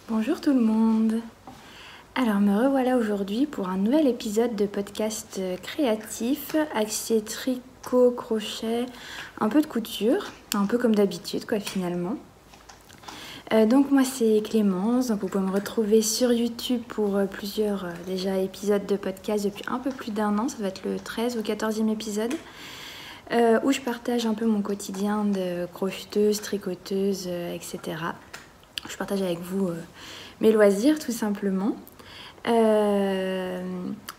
Bonjour tout le monde. Alors me revoilà aujourd'hui pour un nouvel épisode de podcast créatif axé tricot, crochet, un peu de couture, un peu comme d'habitude quoi finalement. Donc moi c'est Clémence, donc vous pouvez me retrouver sur YouTube pour plusieurs déjà épisodes de podcast depuis un peu plus d'un an, ça va être le 13 ou 14e épisode. Où je partage un peu mon quotidien de crocheteuse, tricoteuse, etc. Je partage avec vous mes loisirs tout simplement.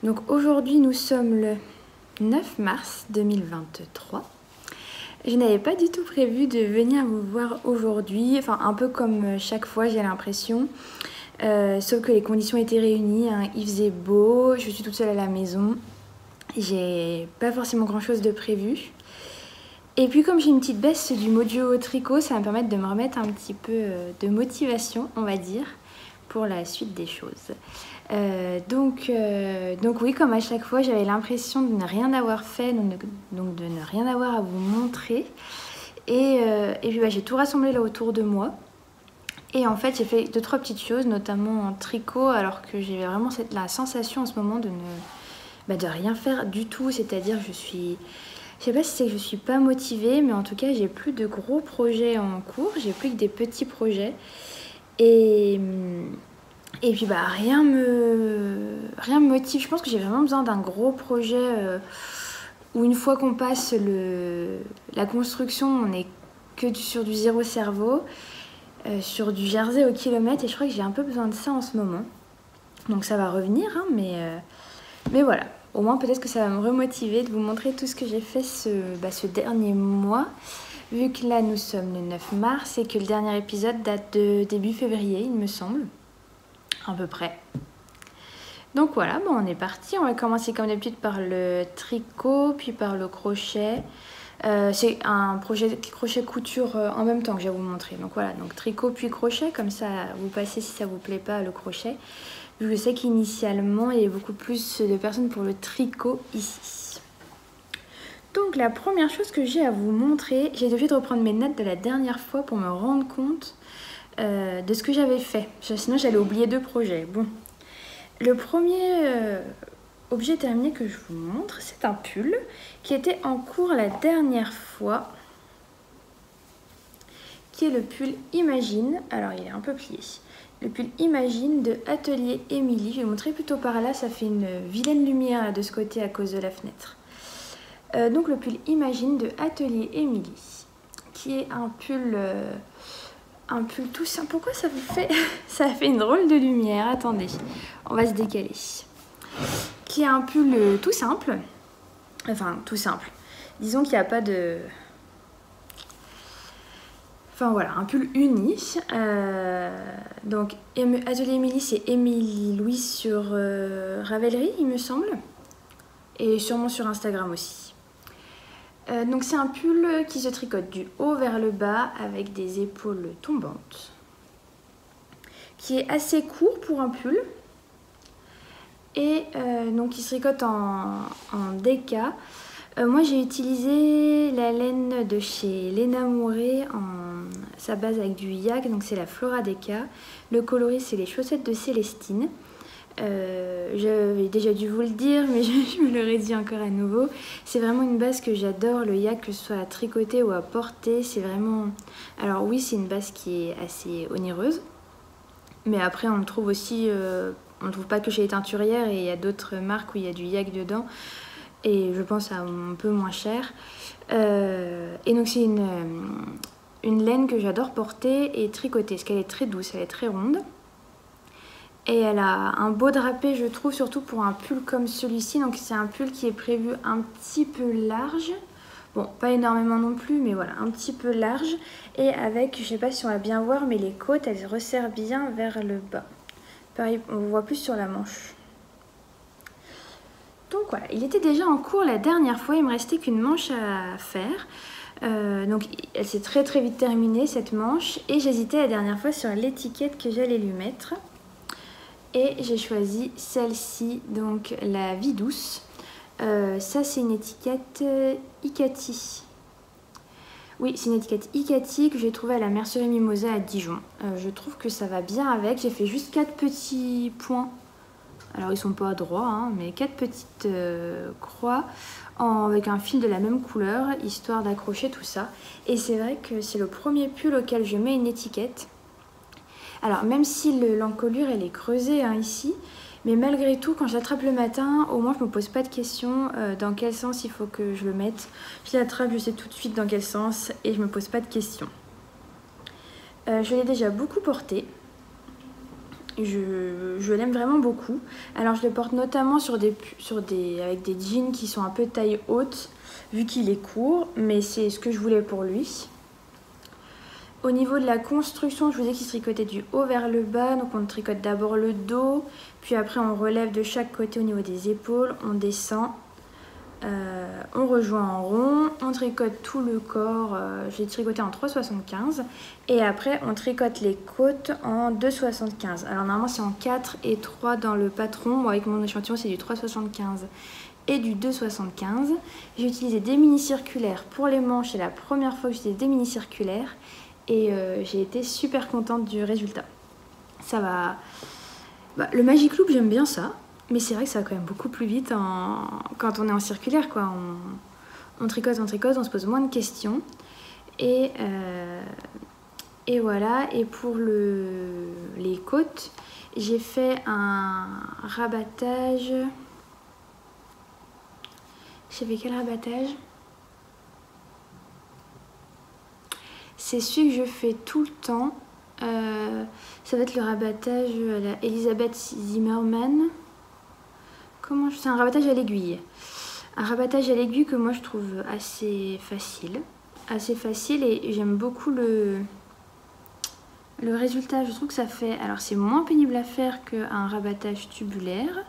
Donc aujourd'hui nous sommes le 9 mars 2023. Je n'avais pas du tout prévu de venir vous voir aujourd'hui, enfin un peu comme chaque fois j'ai l'impression, sauf que les conditions étaient réunies, hein. Il faisait beau, je suis toute seule à la maison, j'ai pas forcément grand chose de prévu. Et puis comme j'ai une petite baisse du mojo au tricot, ça va me permettre de me remettre un petit peu de motivation, on va dire, pour la suite des choses. Donc oui, comme à chaque fois, j'avais l'impression de ne rien avoir fait, donc de ne rien avoir à vous montrer. Et puis j'ai tout rassemblé là autour de moi. Et en fait, j'ai fait 2-3 petites choses, notamment en tricot, alors que j'ai vraiment la sensation en ce moment de rien faire du tout. C'est-à-dire que je sais pas si c'est que je suis pas motivée, mais en tout cas, j'ai plus de gros projets en cours, j'ai plus que des petits projets. Et puis rien me motive. Je pense que j'ai vraiment besoin d'un gros projet où une fois qu'on passe la construction, on n'est que sur du zéro cerveau, sur du jersey au kilomètre. Et je crois que j'ai un peu besoin de ça en ce moment. Donc ça va revenir, hein, mais voilà. Au moins peut-être que ça va me remotiver de vous montrer tout ce que j'ai fait ce dernier mois. Vu que là nous sommes le 9 mars et que le dernier épisode date de début février, il me semble. À peu près. Donc voilà, on est parti. On va commencer comme d'habitude par le tricot, puis par le crochet. C'est un projet crochet-couture en même temps que je vais vous montrer. Donc voilà, donc tricot puis crochet, comme ça vous passez si ça vous plaît pas le crochet. Je sais qu'initialement il y a beaucoup plus de personnes pour le tricot ici. Donc la première chose que j'ai à vous montrer, j'ai obligé de reprendre mes notes de la dernière fois pour me rendre compte de ce que j'avais fait. Sinon j'allais oublier 2 projets. Bon, le premier objet terminé que je vous montre, c'est un pull qui était en cours la dernière fois, qui est le pull Imagine. Alors il est un peu plié. Le pull Imagine de Atelier Émilie. Je vais vous montrer plutôt par là, ça fait une vilaine lumière là, de ce côté à cause de la fenêtre. Donc le pull Imagine de Atelier Émilie, qui est un pull tout simple. Pourquoi ça vous fait ça fait une drôle de lumière? Attendez, on va se décaler. Qui est un pull tout simple. Enfin, tout simple. Disons qu'il n'y a pas de... Enfin voilà, un pull uni. Donc Atelier Émilie, c'est Émilie Louise sur Ravelry, il me semble. Et sûrement sur Instagram aussi. Donc c'est un pull qui se tricote du haut vers le bas avec des épaules tombantes, qui est assez court pour un pull, et donc il se tricote en DK. Moi j'ai utilisé la laine de chez Léna Mouret en sa base avec du yak, donc c'est la Flora DK. Le coloris c'est les chaussettes de Célestine. J'avais déjà dû vous le dire, mais je me le redis encore à nouveau. C'est vraiment une base que j'adore, le yak, que ce soit à tricoter ou à porter. C'est vraiment... Alors oui, c'est une base qui est assez onéreuse, mais après on le trouve aussi... on ne trouve pas que chez les teinturières, et il y a d'autres marques où il y a du yak dedans, et je pense à un peu moins cher. Et donc c'est une laine que j'adore porter et tricoter, parce qu'elle est très douce, elle est très ronde. Et elle a un beau drapé, je trouve, surtout pour un pull comme celui-ci. Donc c'est un pull qui est prévu un petit peu large. Bon, pas énormément non plus, mais voilà, un petit peu large. Et avec, je sais pas si on va bien voir, mais les côtes, elles resserrent bien vers le bas. Pareil, on voit plus sur la manche. Donc voilà, il était déjà en cours la dernière fois. Il me restait qu'une manche à faire. Donc elle s'est très très vite terminée, cette manche. Et j'hésitais la dernière fois sur l'étiquette que j'allais lui mettre. Et j'ai choisi celle-ci, donc la Vie Douce. Ça, c'est une étiquette Icati. Oui, c'est une étiquette Icati que j'ai trouvée à la mercerie Mimosa à Dijon. Je trouve que ça va bien avec. J'ai fait juste 4 petits points. Alors ils sont pas droits, hein, mais 4 petites croix avec un fil de la même couleur, histoire d'accrocher tout ça. Et c'est vrai que c'est le premier pull auquel je mets une étiquette. Alors même si l'encolure elle est creusée hein, ici, mais malgré tout quand je l'attrape le matin, au moins je me pose pas de questions dans quel sens il faut que je le mette. Je l'attrape, je sais tout de suite dans quel sens et je me pose pas de questions. Je l'ai déjà beaucoup porté. Je l'aime vraiment beaucoup. Alors je le porte notamment avec des jeans qui sont un peu taille haute, vu qu'il est court, mais c'est ce que je voulais pour lui. Au niveau de la construction, je vous ai dit qu'il se tricotait du haut vers le bas, donc on tricote d'abord le dos, puis après on relève de chaque côté au niveau des épaules, on descend, on rejoint en rond, on tricote tout le corps, j'ai tricoté en 3,75 et après on tricote les côtes en 2,75. Alors normalement c'est en 4 et 3 dans le patron, moi avec mon échantillon c'est du 3,75 et du 2,75. J'ai utilisé des mini circulaires pour les manches, c'est la première fois que j'utilise des mini circulaires et j'ai été super contente du résultat. Ça va... Bah, le Magic Loop j'aime bien ça. Mais c'est vrai que ça va quand même beaucoup plus vite quand on est en circulaire, quoi. On tricote, on se pose moins de questions. Et voilà. Et pour les côtes, j'ai fait un rabattage. J'ai fait quel rabattage? C'est celui que je fais tout le temps. Ça va être le rabattage à la Elisabeth Zimmermann. C'est un rabattage à l'aiguille. Un rabattage à l'aiguille que moi je trouve assez facile. Et j'aime beaucoup le résultat. Je trouve que ça fait... Alors c'est moins pénible à faire qu'un rabattage tubulaire.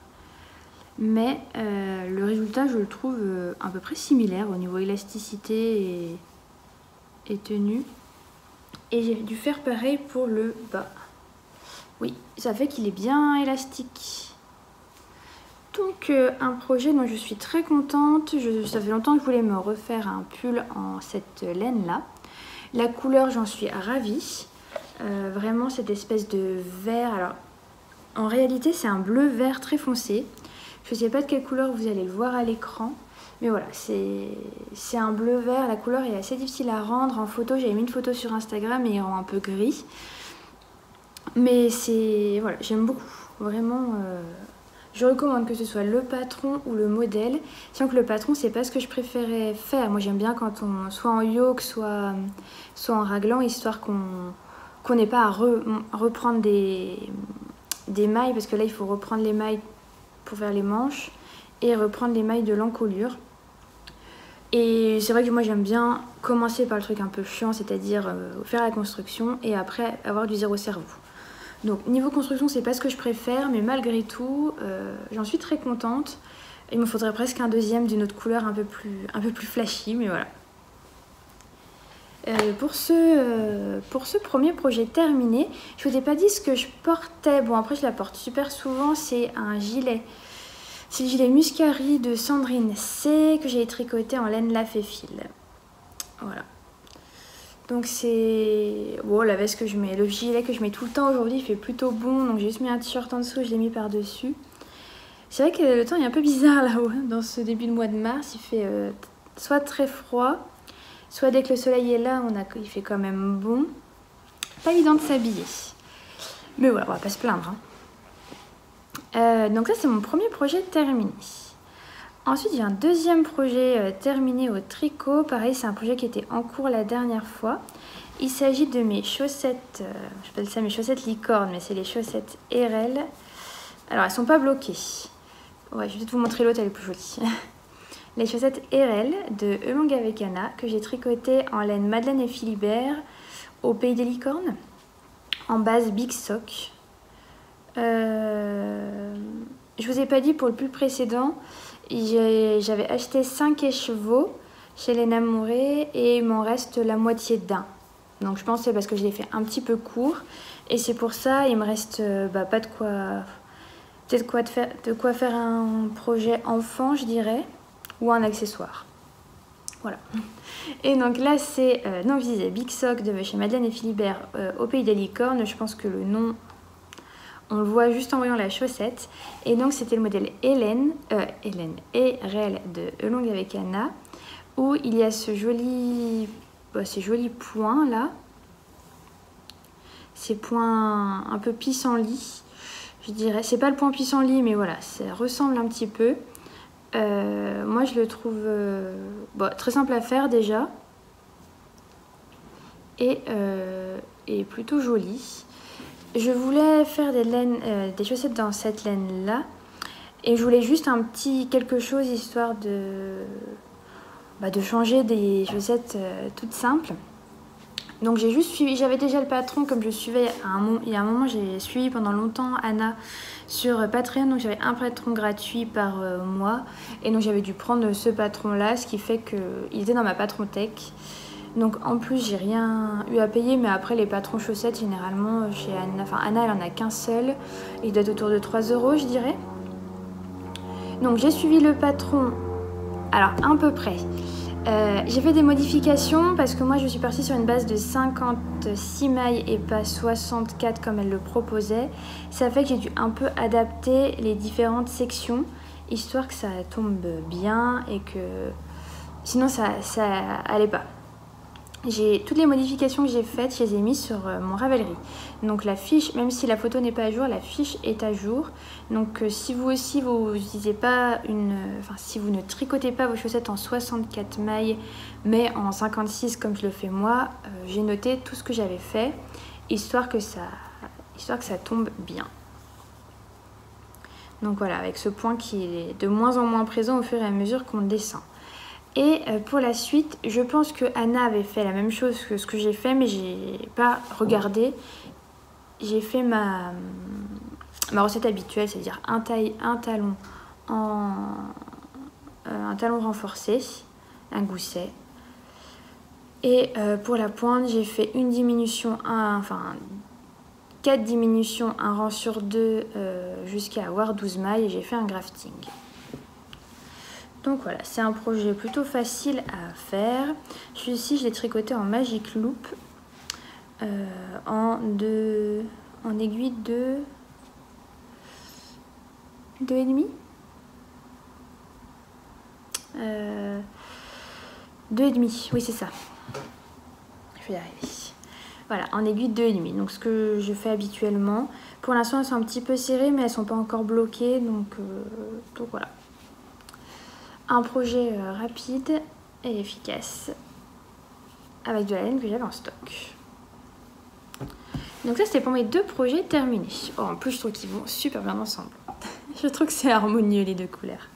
Mais le résultat je le trouve à peu près similaire au niveau élasticité et tenue. Et j'ai dû faire pareil pour le bas. Oui, ça fait qu'il est bien élastique. Donc un projet dont je suis très contente, ça fait longtemps que je voulais me refaire un pull en cette laine là. La couleur j'en suis ravie, vraiment cette espèce de vert, alors en réalité c'est un bleu vert très foncé. Je ne sais pas de quelle couleur vous allez le voir à l'écran, mais voilà c'est un bleu vert, la couleur est assez difficile à rendre en photo, j'avais mis une photo sur Instagram et il rend un peu gris. Mais voilà, j'aime beaucoup, vraiment... Je recommande que ce soit le patron ou le modèle. Sachant que le patron, c'est pas ce que je préférais faire. Moi, j'aime bien quand on soit en yoke, soit en raglan, histoire qu'on n'ait pas à reprendre des mailles. Parce que là, il faut reprendre les mailles pour faire les manches et reprendre les mailles de l'encolure. Et c'est vrai que moi, j'aime bien commencer par le truc un peu chiant, c'est-à-dire faire la construction et après avoir du zéro cerveau. Donc niveau construction c'est pas ce que je préfère mais malgré tout j'en suis très contente. Il me faudrait presque un deuxième d'une autre couleur un peu plus flashy mais voilà. Pour ce premier projet terminé, je vous ai pas dit ce que je portais. Bon après je la porte super souvent, c'est un gilet. C'est le gilet Muscari de Sandrine C que j'ai tricoté en laine laf et fil. Voilà. Donc c'est... Bon, la veste que je mets, le gilet que je mets tout le temps aujourd'hui, il fait plutôt bon. Donc j'ai juste mis un t-shirt en dessous, je l'ai mis par-dessus. C'est vrai que le temps est un peu bizarre là-haut. Dans ce début de mois de mars, il fait soit très froid, soit dès que le soleil est là, il fait quand même bon. Pas évident de s'habiller. Mais voilà, on va pas se plaindre. Hein. Donc ça, c'est mon premier projet terminé. Ensuite, j'ai un deuxième projet terminé au tricot. Pareil, c'est un projet qui était en cours la dernière fois. Il s'agit de mes chaussettes, j'appelle ça mes chaussettes licorne, mais c'est les chaussettes RL. Alors, elles sont pas bloquées. Ouais, je vais peut-être vous montrer l'autre, elle est plus jolie. Les chaussettes RL de Elonga Vecana que j'ai tricotées en laine Madeleine et Philibert au Pays des Licornes en base Big Sock. Je vous ai pas dit pour le pull précédent. J'avais acheté 5 écheveaux chez Léna Mouret et il m'en reste la moitié d'un. Donc je pense que c'est parce que je l'ai fait un petit peu court. Et c'est pour ça, il me reste pas de quoi... Peut-être de quoi faire un projet enfant, je dirais. Ou un accessoire. voilà. Et donc là c'est donc je disais Big Sock de chez Madeleine et Philibert au Pays des Licornes. Je pense que le nom on le voit juste en voyant la chaussette. Et donc c'était le modèle Hélène et Réel de Elong avec Anna, où il y a ce joli, ces jolis points là, ces points un peu pissenlit, je dirais. C'est pas le point pissenlit, mais voilà, ça ressemble un petit peu. Moi je le trouve très simple à faire déjà et plutôt joli. Je voulais faire des chaussettes dans cette laine là et je voulais juste un petit quelque chose histoire de changer des chaussettes toutes simples. Donc j'ai juste suivi, j'avais déjà le patron comme je suivais il y a un moment, j'ai suivi pendant longtemps Anna sur Patreon, donc j'avais un patron gratuit par mois et donc j'avais dû prendre ce patron là, ce qui fait qu'il était dans ma patron tech. Donc en plus j'ai rien eu à payer, mais après les patrons chaussettes généralement chez Anna, enfin Anna elle en a qu'un seul, il doit être autour de 3 € je dirais. Donc j'ai suivi le patron, alors à peu près. J'ai fait des modifications parce que moi je suis partie sur une base de 56 mailles et pas 64 comme elle le proposait. Ça fait que j'ai dû un peu adapter les différentes sections histoire que ça tombe bien et que sinon ça allait pas. Toutes les modifications que j'ai faites, je les ai mises sur mon Ravelry. Donc la fiche, même si la photo n'est pas à jour, la fiche est à jour. Donc si vous aussi vous n'utilisez pas si vous ne tricotez pas vos chaussettes en 64 mailles, mais en 56 comme je le fais moi, j'ai noté tout ce que j'avais fait, histoire que ça tombe bien. Donc voilà, avec ce point qui est de moins en moins présent au fur et à mesure qu'on descend. Et pour la suite, je pense que Anna avait fait la même chose que ce que j'ai fait, mais j'ai pas regardé. J'ai fait ma recette habituelle, c'est-à-dire un talon renforcé, un gousset. Et pour la pointe, j'ai fait une diminution, 4 diminutions, un rang sur 2 jusqu'à avoir 12 mailles et j'ai fait un grafting. Donc voilà, c'est un projet plutôt facile à faire. Celui-ci, je l'ai tricoté en Magic Loop en aiguille de 2,5. 2,5, oui c'est ça. Je vais y arriver. Voilà, en aiguille de 2,5. Donc ce que je fais habituellement. Pour l'instant, elles sont un petit peu serrées, mais elles sont pas encore bloquées. Donc voilà. Un projet rapide et efficace avec de la laine que j'avais en stock. Donc ça c'était pour mes 2 projets terminés. Oh, en plus je trouve qu'ils vont super bien ensemble. Je trouve que c'est harmonieux les 2 couleurs.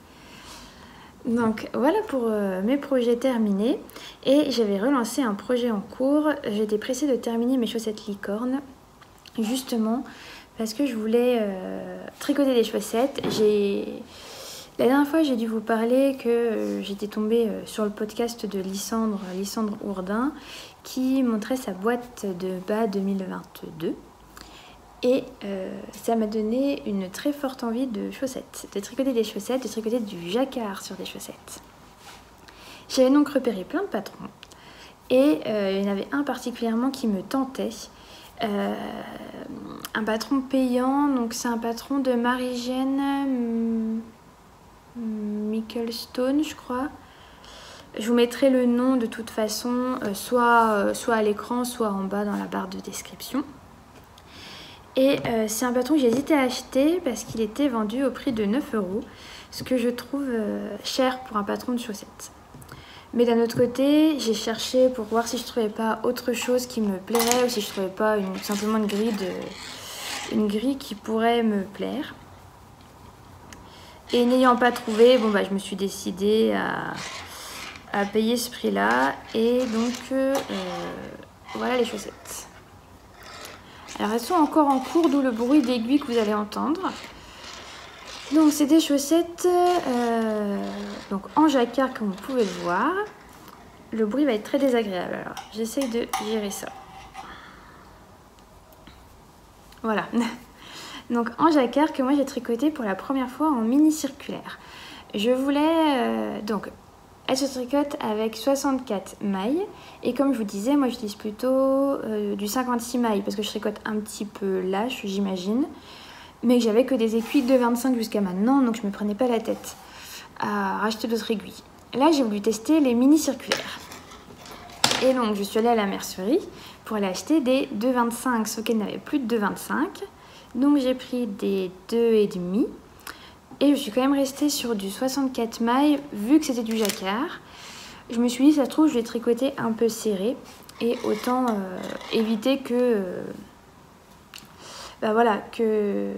Donc voilà pour mes projets terminés. Et j'avais relancé un projet en cours. J'étais pressée de terminer mes chaussettes licorne. Justement parce que je voulais tricoter des chaussettes. La dernière fois, j'ai dû vous parler que j'étais tombée sur le podcast de Lysandre Ourdin, qui montrait sa boîte de bas 2022. Et ça m'a donné une très forte envie de chaussettes, de tricoter des chaussettes, de tricoter du jacquard sur des chaussettes. J'avais donc repéré plein de patrons. Et il y en avait un particulièrement qui me tentait. Un patron payant, donc c'est un patron de Marie-Jeanne Michelstone, je crois. Je vous mettrai le nom de toute façon, soit à l'écran, soit en bas dans la barre de description. Et c'est un patron que j'ai hésité à acheter parce qu'il était vendu au prix de 9 €, ce que je trouve cher pour un patron de chaussettes. Mais d'un autre côté, j'ai cherché pour voir si je trouvais pas autre chose qui me plairait ou si je trouvais pas simplement une grille qui pourrait me plaire. Et n'ayant pas trouvé, je me suis décidée à payer ce prix-là. Et donc, voilà les chaussettes. Alors, elles sont encore en cours, d'où le bruit d'aiguille que vous allez entendre. Donc, c'est des chaussettes donc en jacquard, comme vous pouvez le voir. Le bruit va être très désagréable. Alors, j'essaye de gérer ça. Voilà. Donc en jacquard que moi j'ai tricoté pour la première fois en mini circulaire. Je voulais Elle se tricote avec 64 mailles. Et comme je vous disais, moi j'utilise plutôt du 56 mailles parce que je tricote un petit peu lâche, j'imagine. Mais que j'avais que des aiguilles de 25 jusqu'à maintenant, donc je me prenais pas la tête à racheter d'autres aiguilles. Là, j'ai voulu tester les mini circulaires. Et donc, je suis allée à la mercerie pour aller acheter des 2,25, sauf qu'elle n'avait plus de 2,25. Donc, j'ai pris des 2,5. Et je suis quand même restée sur du 64 mailles, vu que c'était du jacquard. Je me suis dit, ça se trouve, je vais tricoter un peu serré. Et autant éviter que... voilà, que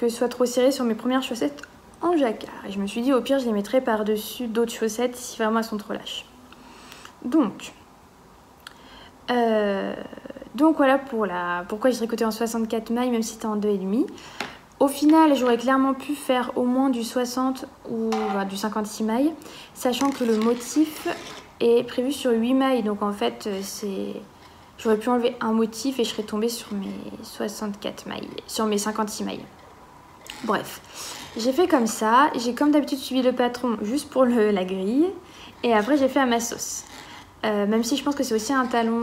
ce soit trop serré sur mes premières chaussettes en jacquard. Et je me suis dit, au pire, je les mettrai par-dessus d'autres chaussettes si vraiment elles sont trop lâches. Donc voilà pourquoi j'ai tricoté en 64 mailles, même si c'était en 2,5. Au final, j'aurais clairement pu faire au moins du 60 ou du 56 mailles, sachant que le motif est prévu sur 8 mailles. Donc en fait, j'aurais pu enlever un motif et je serais tombée sur mes 64 mailles, sur mes 56 mailles. Bref, j'ai fait comme ça. J'ai comme d'habitude suivi le patron juste pour la grille. Et après, j'ai fait à ma sauce. Même si je pense que c'est aussi un talon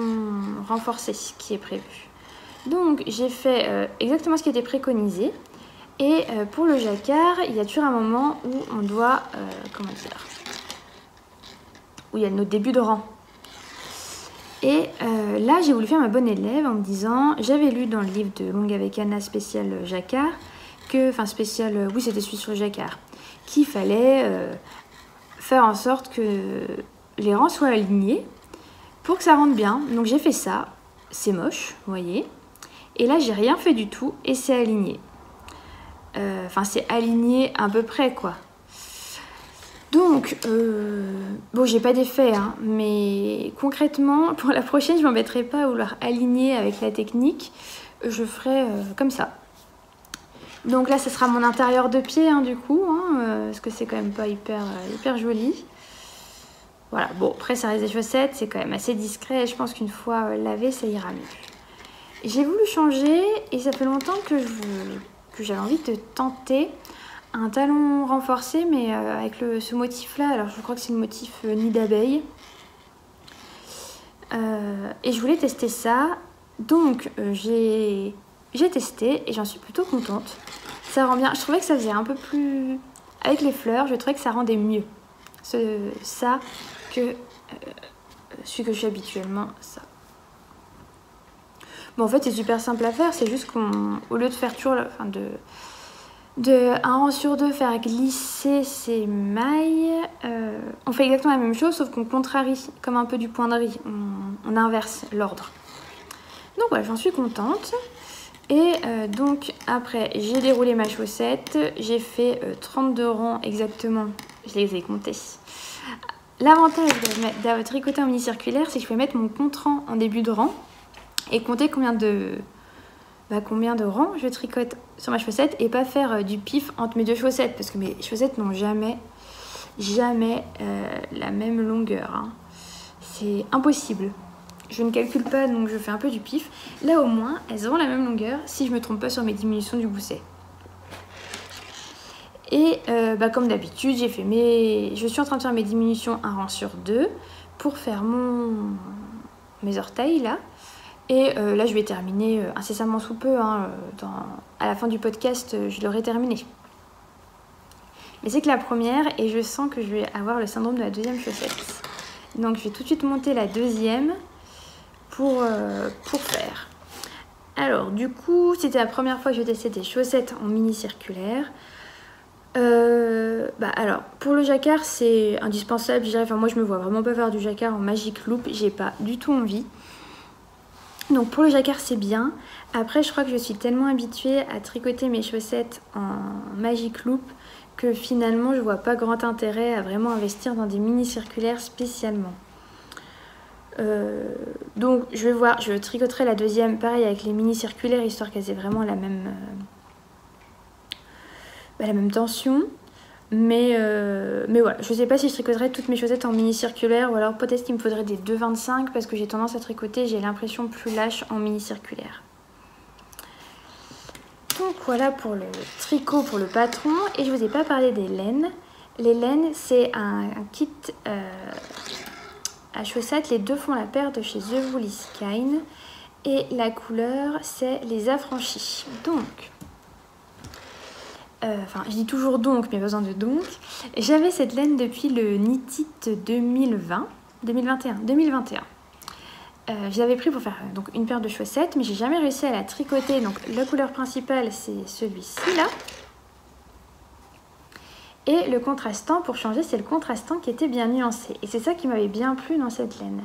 renforcé qui est prévu. Donc, j'ai fait exactement ce qui était préconisé. Et pour le jacquard, il y a toujours un moment où on doit, où il y a nos débuts de rang. Et là, j'ai voulu faire ma bonne élève en me disant, j'avais lu dans le livre de Longue avec Anna spécial jacquard, oui c'était celui sur le jacquard, qu'il fallait faire en sorte que les rangs soient alignés pour que ça rentre bien. Donc j'ai fait ça, c'est moche, vous voyez. Et là, j'ai rien fait du tout et c'est aligné. C'est aligné à peu près, quoi. Donc, bon, j'ai pas d'effet, hein, mais concrètement, pour la prochaine, je m'embêterai pas à vouloir aligner avec la technique. Je ferai comme ça. Donc là, ce sera mon intérieur de pied, hein, du coup, hein, parce que c'est quand même pas hyper joli. Voilà, bon, après, ça reste des chaussettes, c'est quand même assez discret. Et je pense qu'une fois lavé, ça ira mieux. J'ai voulu changer, et ça fait longtemps que j'avais envie de tenter un talon renforcé, mais avec ce motif-là. Alors, je crois que c'est le motif nid d'abeille. Et je voulais tester ça. Donc, j'ai testé et j'en suis plutôt contente. Ça rend bien. Je trouvais que ça faisait un peu plus... Avec les fleurs, je trouvais que ça rendait mieux. Ça que celui que je suis habituellement, ça. Bon, en fait, c'est super simple à faire. C'est juste qu'au lieu de faire toujours... de un rang sur deux, faire glisser ces mailles, on fait exactement la même chose, sauf qu'on contrarie, comme un peu du point de riz. On inverse l'ordre. Donc voilà, j'en suis contente. Et donc après, j'ai déroulé ma chaussette. J'ai fait 32 rangs exactement. Je les ai comptés. L'avantage d'avoir tricoté en mini circulaire, c'est que je peux mettre mon compte-rang en début de rang et compter combien de rangs je tricote sur ma chaussette et pas faire du pif entre mes deux chaussettes, parce que mes chaussettes n'ont jamais la même longueur, hein. C'est impossible. Je ne calcule pas, donc je fais un peu du pif. Là au moins, elles auront la même longueur si je me trompe pas sur mes diminutions du gousset. Et comme d'habitude, je suis en train de faire mes diminutions un rang sur deux pour faire mes orteils là. Et là, je vais terminer incessamment sous peu, hein, à la fin du podcast, je l'aurai terminé. Mais c'est que la première, et je sens que je vais avoir le syndrome de la deuxième chaussette. Donc je vais tout de suite monter la deuxième pour faire. Alors du coup, c'était la première fois que je testais des chaussettes en mini circulaire. Alors pour le jacquard, c'est indispensable, je dirais. Enfin, moi je me vois vraiment pas faire du jacquard en Magic Loop, j'ai pas du tout envie. Donc pour le jacquard c'est bien. Après je crois que je suis tellement habituée à tricoter mes chaussettes en Magic Loop que finalement je vois pas grand intérêt à vraiment investir dans des mini circulaires spécialement. Donc je vais voir, je tricoterai la deuxième pareil avec les mini circulaires histoire qu'elles aient vraiment la même tension. Mais voilà, je sais pas si je tricoterai toutes mes chaussettes en mini circulaire ou alors peut-être qu'il me faudrait des 2,25 parce que j'ai tendance à tricoter, j'ai l'impression plus lâche en mini circulaire. Donc voilà pour le tricot pour le patron. Et je vous ai pas parlé des laines. les laines, c'est un kit à chaussettes. Les deux font la paire de chez The Woolly Skein. Et la couleur, c'est les affranchis. Donc, enfin, je dis toujours donc, mais pas besoin de donc. J'avais cette laine depuis le Knit It 2021. Je l'avais pris pour faire donc une paire de chaussettes, mais j'ai jamais réussi à la tricoter. Donc, la couleur principale, c'est celui-ci là. Et le contrastant, pour changer, c'est le contrastant qui était bien nuancé. Et c'est ça qui m'avait bien plu dans cette laine.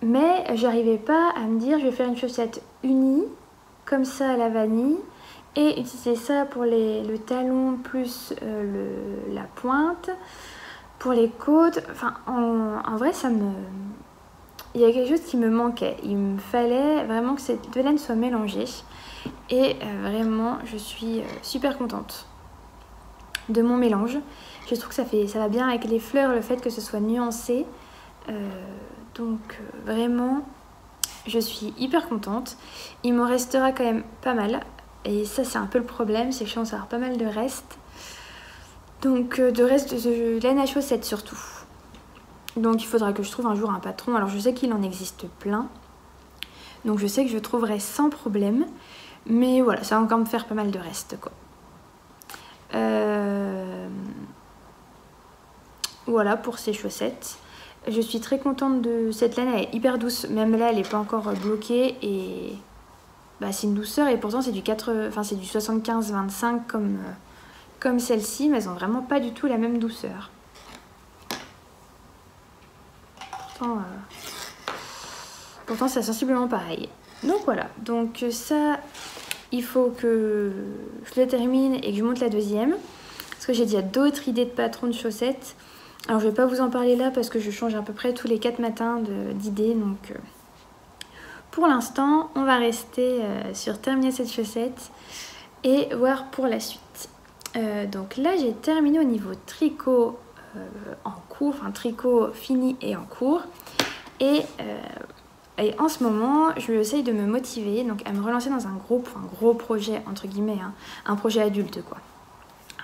Mais j'arrivais pas à me dire je vais faire une chaussette unie comme ça à la vanille et utiliser ça pour le talon plus la pointe, pour les côtes. Enfin en vrai il y a quelque chose qui me manquait. Il me fallait vraiment que ces deux laines soient mélangées et vraiment je suis super contente de mon mélange. Je trouve que ça va bien avec les fleurs, le fait que ce soit nuancé. Donc vraiment, je suis hyper contente. Il m'en restera quand même pas mal. Et ça, c'est un peu le problème, c'est que je pense avoir pas mal de restes. Donc de reste de laine à chaussettes surtout. Donc il faudra que je trouve un jour un patron. Alors je sais qu'il en existe plein. Donc je sais que je trouverai sans problème. Mais voilà, ça va encore me faire pas mal de restes, quoi. Voilà pour ces chaussettes. Je suis très contente de cette laine, elle est hyper douce, même là elle n'est pas encore bloquée et bah, c'est une douceur et pourtant c'est du 75-25 comme celle-ci, mais elles n'ont vraiment pas du tout la même douceur. Pourtant c'est sensiblement pareil. Donc voilà, donc ça il faut que je le termine et que je monte la deuxième. Parce que j'ai déjà d'autres idées de patrons de chaussettes. Alors je vais pas vous en parler là parce que je change à peu près tous les 4 matins d'idées. Donc pour l'instant on va rester sur terminer cette chaussette et voir pour la suite. Donc là j'ai terminé au niveau tricot en cours, enfin tricot fini et en cours. Et en ce moment je vais essayer de me motiver donc à me relancer dans un gros projet entre guillemets, hein, un projet adulte quoi.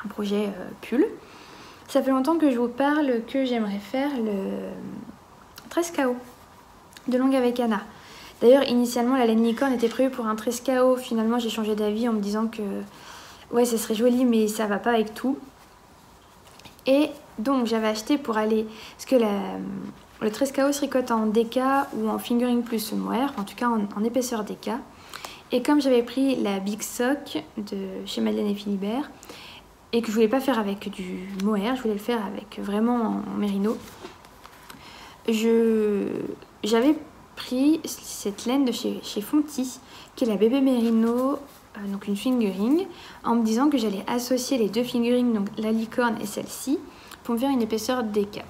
Un projet pull. Ça fait longtemps que je vous parle que j'aimerais faire le 13 KO de Longue avec Anna. D'ailleurs, initialement, la laine licorne était prévue pour un 13 KO. Finalement, j'ai changé d'avis en me disant que ouais, ça serait joli, mais ça va pas avec tout. Et donc, j'avais acheté pour aller... Parce que le 13 KO se tricote en DK ou en fingering plus mohair, en tout cas en épaisseur DK. Et comme j'avais pris la Big Sock de chez Madeleine et Philibert, et que je voulais pas faire avec du mohair, je voulais le faire avec vraiment en mérino. J'avais pris cette laine de chez Fonty, qui est la bébé mérino, donc une fingering, en me disant que j'allais associer les deux fingerings, donc la licorne et celle-ci, pour me faire une épaisseur DK.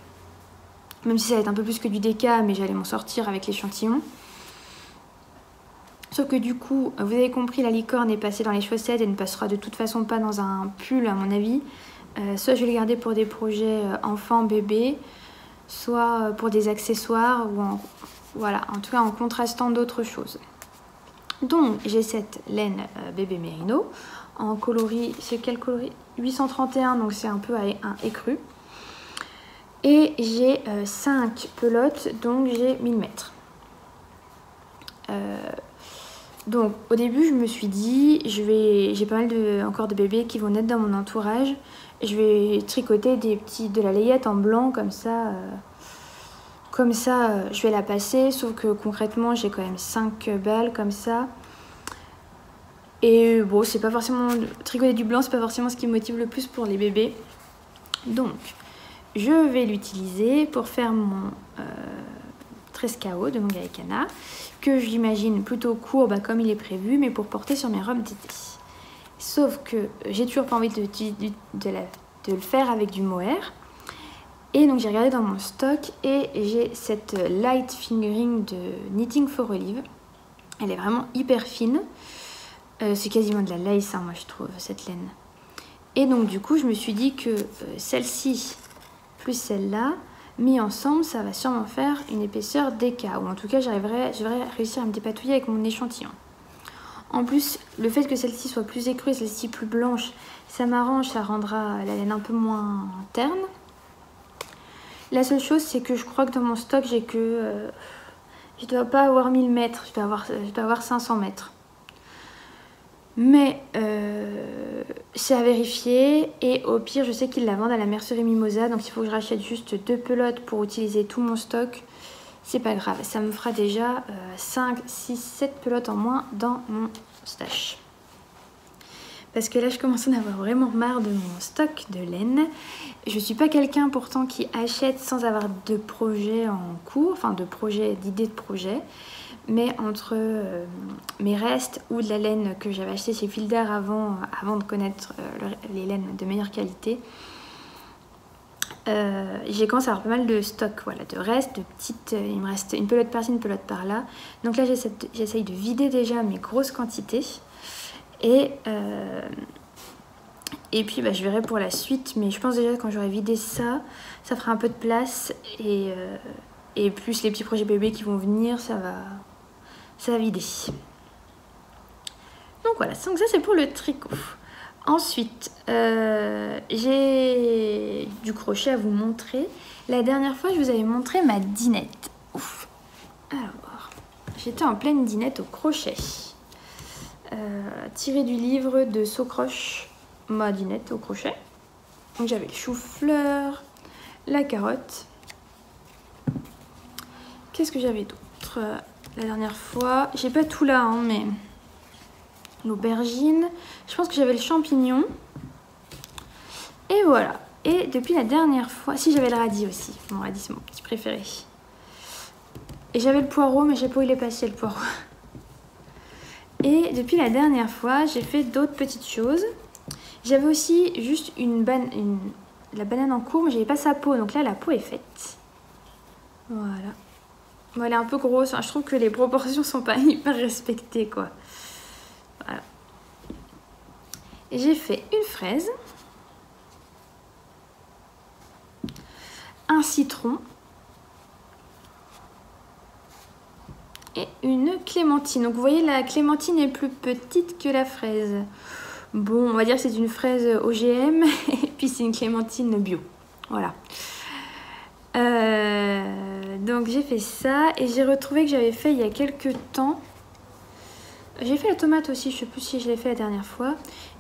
Même si ça va être un peu plus que du DK, mais j'allais m'en sortir avec l'échantillon. Sauf que du coup, vous avez compris, la licorne est passée dans les chaussettes et ne passera de toute façon pas dans un pull à mon avis. Soit je vais le garder pour des projets enfants, bébés, soit pour des accessoires ou voilà, en tout cas en contrastant d'autres choses. Donc j'ai cette laine bébé mérino en coloris, c'est quel coloris 831, donc c'est un peu un écru. Et j'ai 5 pelotes, donc j'ai 1000 mètres. Donc au début je me suis dit j'ai pas mal encore de bébés qui vont naître dans mon entourage. Je vais tricoter de la layette en blanc comme ça je vais la passer, sauf que concrètement j'ai quand même 5 balles comme ça. Et bon, c'est pas forcément tricoter du blanc, c'est pas forcément ce qui me motive le plus pour les bébés. Donc je vais l'utiliser pour faire mon 13 KO de Longue avec Anna, que j'imagine plutôt court comme il est prévu, mais pour porter sur mes robes d'été. Sauf que j'ai toujours pas envie de le faire avec du mohair. Et donc j'ai regardé dans mon stock et j'ai cette light fingering de Knitting for Olive. Elle est vraiment hyper fine. C'est quasiment de la lace, hein, moi je trouve, cette laine. Et donc du coup je me suis dit que celle-ci plus celle-là, mis ensemble, ça va sûrement faire une épaisseur DK, ou en tout cas je vais réussir à me dépatouiller avec mon échantillon. En plus, le fait que celle-ci soit plus écrue et celle-ci plus blanche, Ça m'arrange, ça rendra la laine un peu moins terne. La seule chose, c'est que je crois que dans mon stock, j'ai que... je dois pas avoir 1000 mètres, je dois avoir 500 mètres. Mais c'est à vérifier. Et au pire, je sais qu'ils la vendent à la mercerie Mimosa. Donc il faut que je rachète juste 2 pelotes pour utiliser tout mon stock. C'est pas grave, ça me fera déjà 5, 6, 7 pelotes en moins dans mon stash. Parce que là, je commence à en avoir vraiment marre de mon stock de laine. Je suis pas quelqu'un pourtant qui achète sans avoir de projet en cours, enfin d'idées de projet. Mais entre mes restes ou de la laine que j'avais acheté chez Fildar avant de connaître les laines de meilleure qualité, j'ai commencé à avoir pas mal de stock, voilà, de restes, de petites. Il me reste une pelote par-ci, une pelote par-là. Donc là, j'essaye de vider déjà mes grosses quantités. Et puis bah, je verrai pour la suite, mais je pense déjà que quand j'aurai vidé ça, ça fera un peu de place. Et plus les petits projets bébés qui vont venir, ça va vider. Donc voilà, donc ça c'est pour le tricot. Ensuite, j'ai du crochet à vous montrer. La dernière fois, je vous avais montré ma dinette. Ouf. Alors, j'étais en pleine dinette au crochet. Tiré du livre de Socroche, ma dinette au crochet. Donc j'avais le chou-fleur, la carotte. Qu'est-ce que j'avais d'autre la dernière fois? J'ai pas tout là, hein, mais l'aubergine. Je pense que j'avais le champignon. Et voilà. Et depuis la dernière fois... Si, j'avais le radis aussi. Mon radis, c'est mon petit préféré. Et j'avais le poireau, mais je sais pas où il est passé, le poireau. Et depuis la dernière fois, j'ai fait d'autres petites choses. J'avais aussi juste la banane en cours, mais j'avais pas sa peau. Donc là, la peau est faite. Voilà. Bon, elle est un peu grosse. Enfin, je trouve que les proportions sont pas hyper respectées, quoi. Voilà. J'ai fait une fraise, un citron et une clémentine. Donc vous voyez, la clémentine est plus petite que la fraise. Bon, on va dire que c'est une fraise OGM et puis c'est une clémentine bio. Voilà. Donc j'ai fait ça et j'ai retrouvé que j'avais fait il y a quelques temps. J'ai fait la tomate aussi, je ne sais plus si je l'ai fait la dernière fois.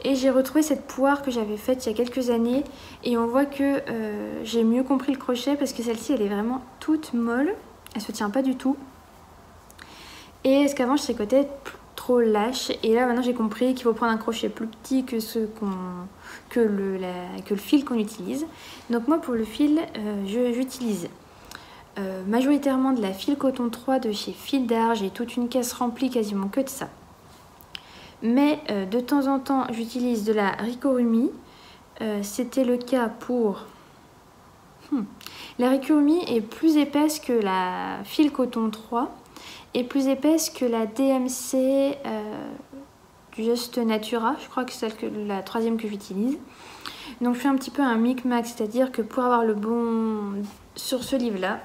Et j'ai retrouvé cette poire que j'avais faite il y a quelques années. Et on voit que j'ai mieux compris le crochet parce que celle-ci, elle est vraiment toute molle. Elle ne se tient pas du tout. Et parce qu'avant, je tricotais trop lâche. Et là, maintenant, j'ai compris qu'il faut prendre un crochet plus petit que le fil qu'on utilise. Donc moi, pour le fil, j'utilise majoritairement de la fil coton 3 de chez Fildar. J'ai toute une caisse remplie quasiment que de ça. Mais de temps en temps, j'utilise de la Ricorumi. C'était le cas pour... La Ricorumi est plus épaisse que la fil coton 3 et plus épaisse que la DMC du Just Natura. Je crois que c'est la troisième que j'utilise. Donc je fais un petit peu un micmac, c'est-à-dire que pour avoir le bon... Sur ce livre-là,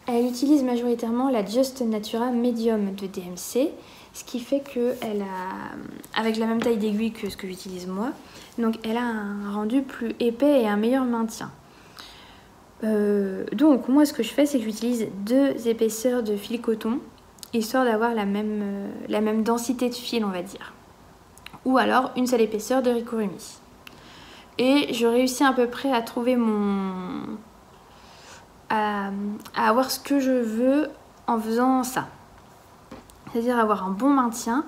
elle utilise majoritairement la Just Natura Medium de DMC. Ce qui fait qu'elle a, avec la même taille d'aiguille que ce que j'utilise moi, donc elle a un rendu plus épais et un meilleur maintien. Donc moi ce que je fais, c'est que j'utilise 2 épaisseurs de fil coton, histoire d'avoir la même densité de fil, on va dire. Ou alors une seule épaisseur de Ricorumi. Et je réussis à peu près à trouver à avoir ce que je veux en faisant ça. C'est-à-dire avoir un bon maintien.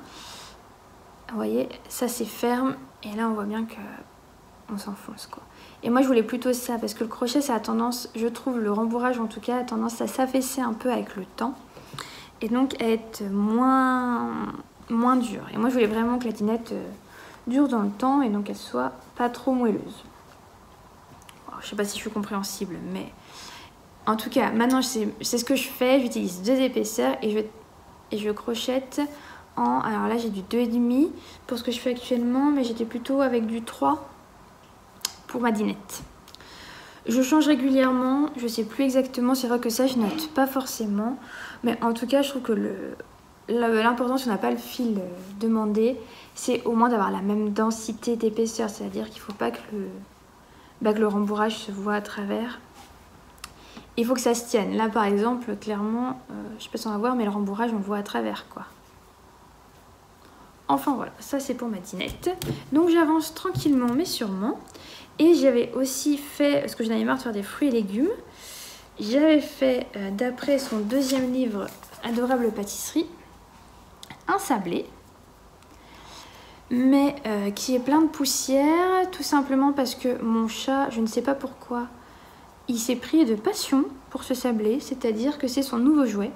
Vous voyez, ça c'est ferme. Et là on voit bien qu'on s'enfonce, quoi. Et moi je voulais plutôt ça parce que le crochet ça a tendance, je trouve le rembourrage en tout cas, a tendance à s'affaisser un peu avec le temps. Et donc à être moins dur. Et moi je voulais vraiment que la dinette dure dans le temps et donc elle soit pas trop moelleuse. Alors, je sais pas si je suis compréhensible, mais en tout cas maintenant c'est ce que je fais. J'utilise 2 épaisseurs et je crochette en... Alors là j'ai du 2,5 pour ce que je fais actuellement, mais j'étais plutôt avec du 3 pour ma dinette. Je change régulièrement, je sais plus exactement, c'est vrai que ça je note pas forcément, mais en tout cas je trouve que l'important si on n'a pas le fil demandé, c'est au moins d'avoir la même densité d'épaisseur, c'est-à-dire qu'il ne faut pas que le rembourrage se voit à travers. Il faut que ça se tienne. Là par exemple, clairement, je ne sais pas si on va voir, mais le rembourrage on le voit à travers quoi. Enfin voilà, ça c'est pour ma dinette. Donc j'avance tranquillement mais sûrement. Et j'avais aussi fait, parce que j'en avais marre de faire des fruits et légumes, j'avais fait, d'après son deuxième livre, Adorable pâtisserie, un sablé, mais qui est plein de poussière, tout simplement parce que mon chat, je ne sais pas pourquoi, il s'est pris de passion pour ce sablé, c'est-à-dire que c'est son nouveau jouet.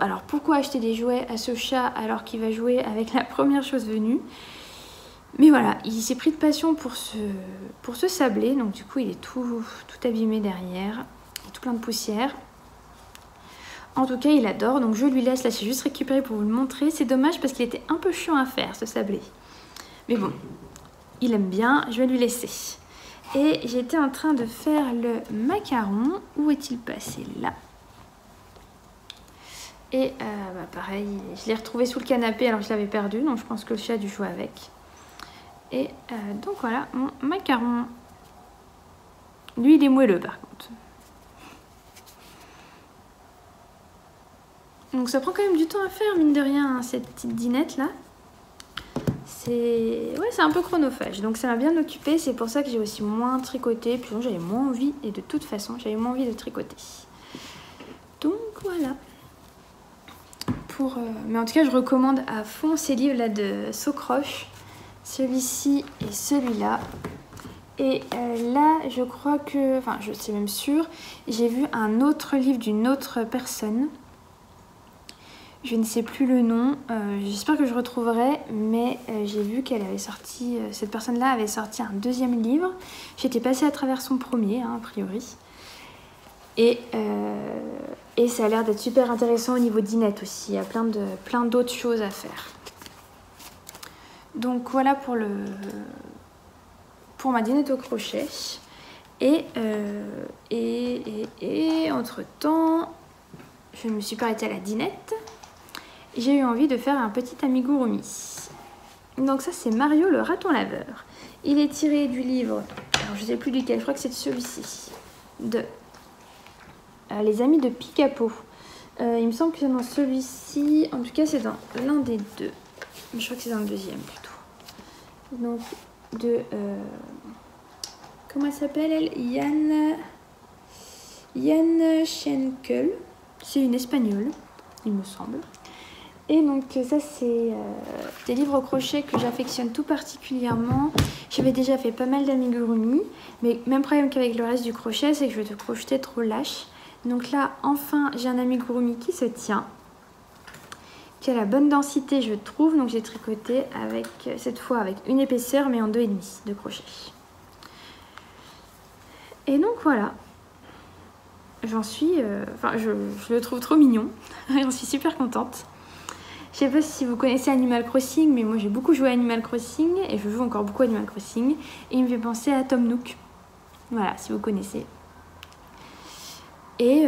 Alors pourquoi acheter des jouets à ce chat alors qu'il va jouer avec la première chose venue? Mais voilà, il s'est pris de passion pour ce sablé, donc du coup il est tout abîmé derrière, tout plein de poussière. En tout cas il adore, donc je lui laisse, là j'ai juste récupéré pour vous le montrer. C'est dommage parce qu'il était un peu chiant à faire ce sablé. Mais bon, il aime bien, je vais lui laisser. Et j'étais en train de faire le macaron, où est-il passé là? Et pareil, je l'ai retrouvé sous le canapé alors que je l'avais perdu, donc je pense que le chat a dû jouer avec. Et donc voilà mon macaron. Lui il est moelleux par contre. Donc ça prend quand même du temps à faire mine de rien hein, cette petite dinette là. C'est un peu chronophage donc ça m'a bien occupé. C'est pour ça que j'ai aussi moins tricoté. Puis j'avais moins envie et de toute façon j'avais moins envie de tricoter. Donc voilà. Mais en tout cas je recommande à fond ces livres là de Socroche. Celui-ci et celui-là. Et là, je crois que... Enfin, je suis même sûre. J'ai vu un autre livre d'une autre personne. Je ne sais plus le nom. J'espère que je retrouverai. Mais j'ai vu qu'elle avait sorti... cette personne-là avait sorti un deuxième livre. J'étais passée à travers son premier, hein, a priori. Et ça a l'air d'être super intéressant au niveau dinette aussi. Il y a plein d'autres choses à faire. Donc voilà pour ma dinette au crochet. Et entre temps, je ne me suis pas arrêtée à la dinette. J'ai eu envie de faire un petit amigurumi. Donc ça c'est Mario le raton laveur. Il est tiré du livre, alors je ne sais plus duquel, je crois que c'est celui-ci, de Les Amis de Picapo. Il me semble que c'est dans celui-ci, en tout cas c'est dans l'un des deux. Je crois que c'est dans le deuxième plutôt. Donc de comment elle s'appelle elle? Yann Schenkel. C'est une espagnole, il me semble. Et donc ça c'est des livres au crochet que j'affectionne tout particulièrement. J'avais déjà fait pas mal d'amigurumi, mais même problème qu'avec le reste du crochet, c'est que je te crochetais trop lâche. Donc là enfin j'ai un amigurumi qui se tient, qui a la bonne densité je trouve, donc j'ai tricoté avec cette fois avec une épaisseur mais en 2,5 de crochet. Et donc voilà, j'en suis, je le trouve trop mignon, j'en suis super contente. Je sais pas si vous connaissez Animal Crossing, mais moi j'ai beaucoup joué à Animal Crossing et je joue encore beaucoup à Animal Crossing et il me fait penser à Tom Nook. Voilà, si vous connaissez. Et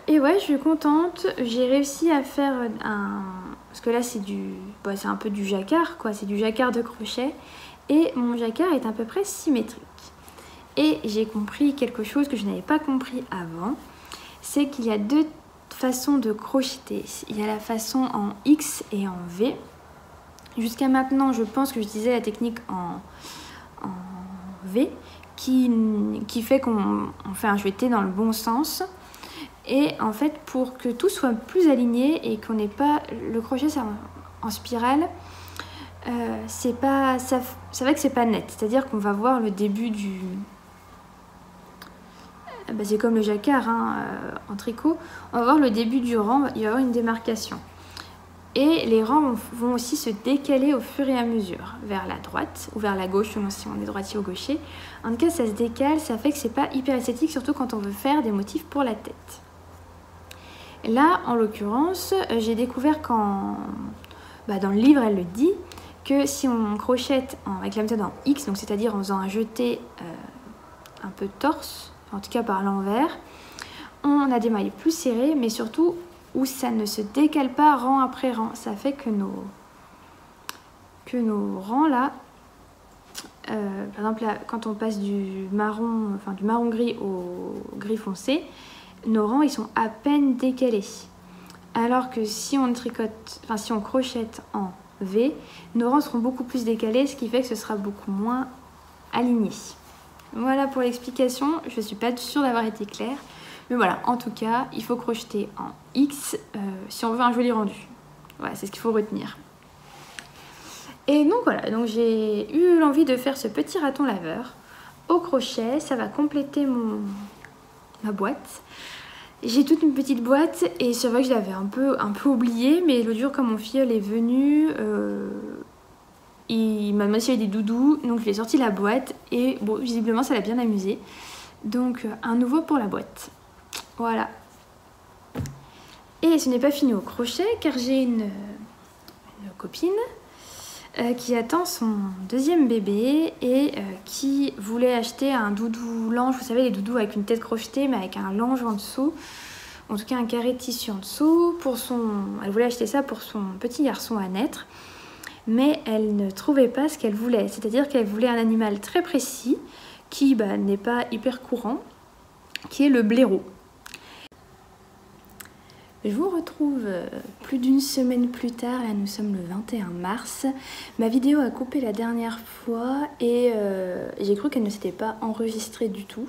ouais, je suis contente. J'ai réussi à faire parce que là c'est c'est un peu du jacquard quoi, c'est du jacquard de crochet et mon jacquard est à peu près symétrique. Et j'ai compris quelque chose que je n'avais pas compris avant, c'est qu'il y a deux façons de crocheter. Il y a la façon en X et en V. Jusqu'à maintenant, je pense que j'utilisais la technique en V qui fait qu'on fait un jeté dans le bon sens. Et en fait, pour que tout soit plus aligné et qu'on n'ait pas le crochet en spirale, c'est vrai que c'est pas net. C'est-à-dire qu'on va voir le début du... c'est comme le jacquard hein, en tricot. On va voir le début du rang, il va y avoir une démarcation. Et les rangs vont aussi se décaler au fur et à mesure, vers la droite ou vers la gauche, selon si on est droitier ou gaucher. En tout cas, ça se décale, ça fait que c'est pas hyper esthétique, surtout quand on veut faire des motifs pour la tête. Là, en l'occurrence, j'ai découvert dans le livre, elle le dit, que si on crochette avec la méthode en X, donc c'est-à-dire en faisant un jeté un peu torse, en tout cas par l'envers, on a des mailles plus serrées, mais surtout où ça ne se décale pas rang après rang. Ça fait que nos rangs là, par exemple là, quand on passe du marron gris au gris foncé, nos rangs ils sont à peine décalés. Alors que si on tricote, enfin si on crochette en V, nos rangs seront beaucoup plus décalés, ce qui fait que ce sera beaucoup moins aligné. Voilà pour l'explication, je ne suis pas sûre d'avoir été claire. Mais voilà, en tout cas, il faut crocheter en X si on veut un joli rendu. Voilà, c'est ce qu'il faut retenir. Et donc voilà, donc j'ai eu l'envie de faire ce petit raton laveur au crochet. Ça va compléter ma boîte. J'ai toute une petite boîte et c'est vrai que je l'avais un peu oubliée, mais l'autre jour quand mon filleul est venu, il m'a demandé s'il y avait des doudous, donc je lui ai sorti la boîte et bon, visiblement ça l'a bien amusé. Donc un nouveau pour la boîte. Voilà. Et ce n'est pas fini au crochet car j'ai une copine qui attend son deuxième bébé et qui voulait acheter un doudou lange. Vous savez, les doudous avec une tête crochetée mais avec un lange en dessous. En tout cas un carré de tissu en dessous. Elle voulait acheter ça pour son petit garçon à naître. Mais elle ne trouvait pas ce qu'elle voulait. C'est-à-dire qu'elle voulait un animal très précis qui n'est pas hyper courant, qui est le blaireau. Je vous retrouve plus d'une semaine plus tard, là nous sommes le 21 mars. Ma vidéo a coupé la dernière fois et j'ai cru qu'elle ne s'était pas enregistrée du tout.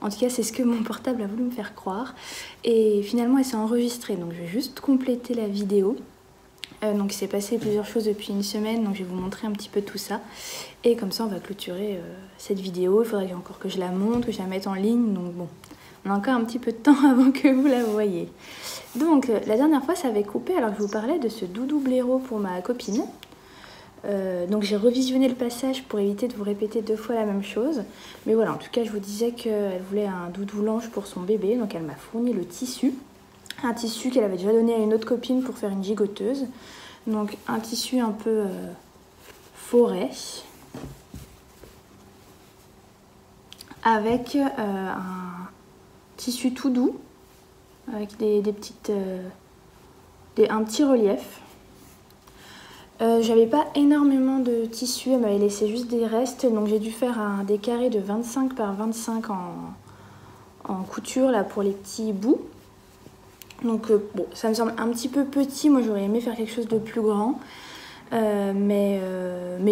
En tout cas c'est ce que mon portable a voulu me faire croire. Et finalement elle s'est enregistrée, donc je vais juste compléter la vidéo. Donc il s'est passé plusieurs choses depuis une semaine, donc je vais vous montrer un petit peu tout ça. Et comme ça on va clôturer cette vidéo. Il faudrait encore que je la monte, que je la mette en ligne, donc bon. On a encore un petit peu de temps avant que vous la voyez. Donc la dernière fois ça avait coupé alors que je vous parlais de ce doudou blaireau pour ma copine. Donc j'ai revisionné le passage pour éviter de vous répéter deux fois la même chose. Mais voilà, en tout cas je vous disais qu'elle voulait un doudou lange pour son bébé. Donc elle m'a fourni le tissu. Un tissu qu'elle avait déjà donné à une autre copine pour faire une gigoteuse. Donc un tissu un peu forêt. Avec un tissu tout doux. Avec un petit relief. J'avais pas énormément de tissu, elle m'avait laissé juste des restes, donc j'ai dû faire des carrés de 25 par 25 en couture là pour les petits bouts. Donc bon, ça me semble un petit peu petit, moi j'aurais aimé faire quelque chose de plus grand, mais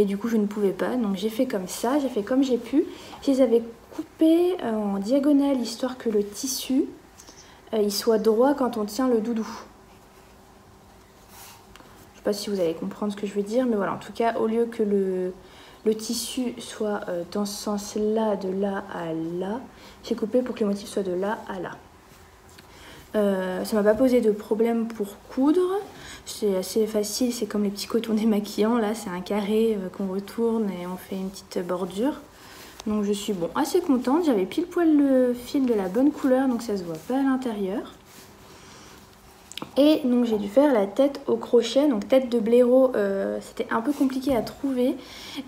du coup je ne pouvais pas, donc j'ai fait comme ça, j'ai fait comme j'ai pu. Je les avais coupés en diagonale histoire que le tissu il soit droit quand on tient le doudou. Je sais pas si vous allez comprendre ce que je veux dire, mais voilà, en tout cas, au lieu que le tissu soit dans ce sens-là, de là à là, j'ai coupé pour que le motif soit de là à là. Ça m'a pas posé de problème pour coudre, c'est assez facile, c'est comme les petits cotons démaquillants, là c'est un carré qu'on retourne et on fait une petite bordure. Donc je suis assez contente, j'avais pile poil le fil de la bonne couleur, donc ça se voit pas à l'intérieur. Et donc j'ai dû faire la tête au crochet, donc tête de blaireau, c'était un peu compliqué à trouver.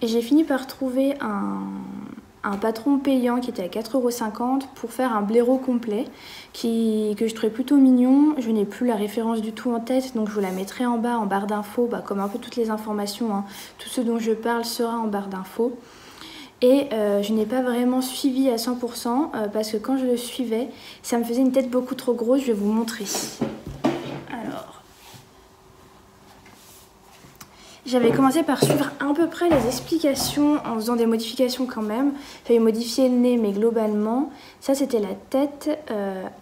Et j'ai fini par trouver un patron payant qui était à 4,50 € pour faire un blaireau complet, que je trouvais plutôt mignon. Je n'ai plus la référence du tout en tête, donc je vous la mettrai en bas, en barre d'infos, comme un peu toutes les informations, hein. Tout ce dont je parle sera en barre d'infos. Et je n'ai pas vraiment suivi à 100% parce que quand je le suivais, ça me faisait une tête beaucoup trop grosse, je vais vous montrer. Alors, j'avais commencé par suivre à peu près les explications en faisant des modifications quand même. J'avais modifié le nez, mais globalement, ça c'était la tête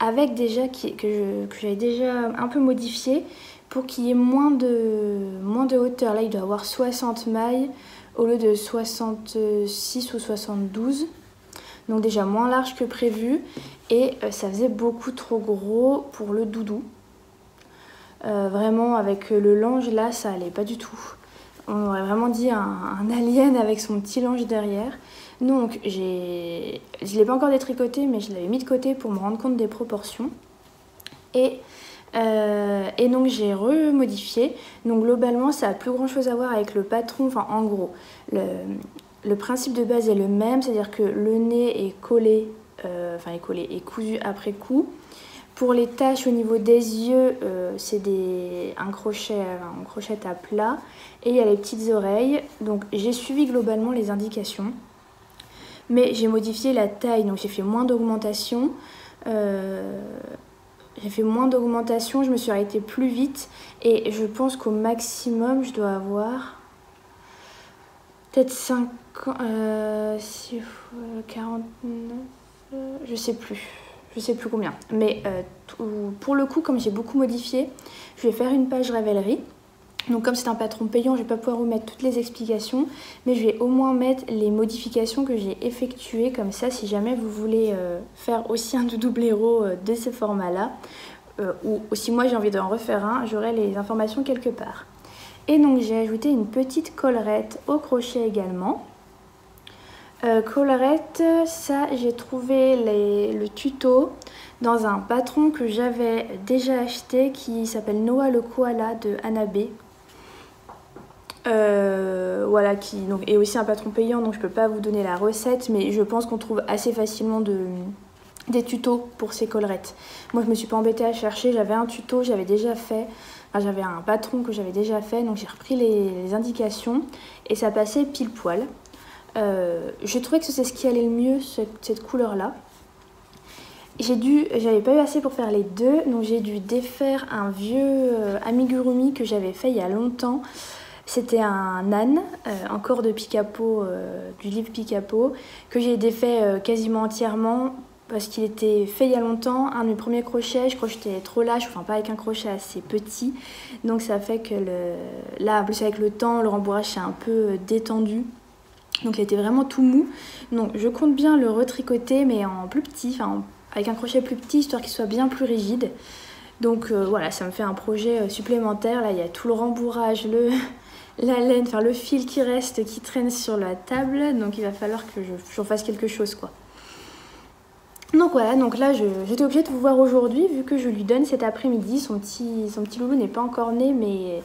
avec déjà que j'avais déjà un peu modifié pour qu'il y ait moins de hauteur. Là, il doit avoir 60 mailles au lieu de 66 ou 72. Donc déjà moins large que prévu. Et ça faisait beaucoup trop gros pour le doudou. Vraiment, avec le lange, là, ça allait pas du tout. On aurait vraiment dit un alien avec son petit lange derrière. Donc, je ne l'ai pas encore détricoté, mais je l'avais mis de côté pour me rendre compte des proportions. Et donc, j'ai remodifié. Donc, globalement, ça n'a plus grand-chose à voir avec le patron. Enfin, en gros, le principe de base est le même. C'est-à-dire que le nez est collé, est cousu après coup, Pour les taches au niveau des yeux, c'est un crochet à plat. Et il y a les petites oreilles. Donc j'ai suivi globalement les indications. Mais j'ai modifié la taille, donc j'ai fait moins d'augmentation. Je me suis arrêtée plus vite. Et je pense qu'au maximum, je dois avoir peut-être 49, je sais plus combien. Mais pour le coup, comme j'ai beaucoup modifié, je vais faire une page Ravelry. Donc comme c'est un patron payant, je ne vais pas pouvoir vous mettre toutes les explications, mais je vais au moins mettre les modifications que j'ai effectuées. Comme ça, si jamais vous voulez faire aussi un doudou blaireau de ce format-là, ou si moi j'ai envie d'en refaire un, j'aurai les informations quelque part. Et donc j'ai ajouté une petite collerette au crochet également. Collerette, ça j'ai trouvé le tuto dans un patron que j'avais déjà acheté qui s'appelle Noah le Koala de Anna B. Voilà, qui donc, est aussi un patron payant, donc je peux pas vous donner la recette, mais je pense qu'on trouve assez facilement des tutos pour ces collerettes. Moi je me suis pas embêtée à chercher, j'avais un tuto, j'avais déjà fait, enfin, j'avais un patron que j'avais déjà fait, donc j'ai repris les indications et ça passait pile poil. Je trouvais que c'est ce qui allait le mieux, cette couleur là. J'avais pas eu assez pour faire les deux, donc j'ai dû défaire un vieux amigurumi que j'avais fait il y a longtemps. C'était un âne, encore de Picapo, du livre Picapo, que j'ai défait quasiment entièrement parce qu'il était fait il y a longtemps. Un de mes premiers crochets, je crochetais trop lâche, enfin pas avec un crochet assez petit. Donc ça fait que là, en plus avec le temps, le rembourrage s'est un peu détendu. Donc il était vraiment tout mou. Donc je compte bien le retricoter, mais en plus petit, enfin avec un crochet plus petit, histoire qu'il soit bien plus rigide. Donc voilà, ça me fait un projet supplémentaire. Là, il y a tout le rembourrage, la laine, enfin le fil qui reste, qui traîne sur la table. Donc il va falloir que j'en fasse quelque chose, quoi. Donc voilà, donc là j'étais obligée de vous voir aujourd'hui, vu que je lui donne cet après-midi. Son petit loulou n'est pas encore né, mais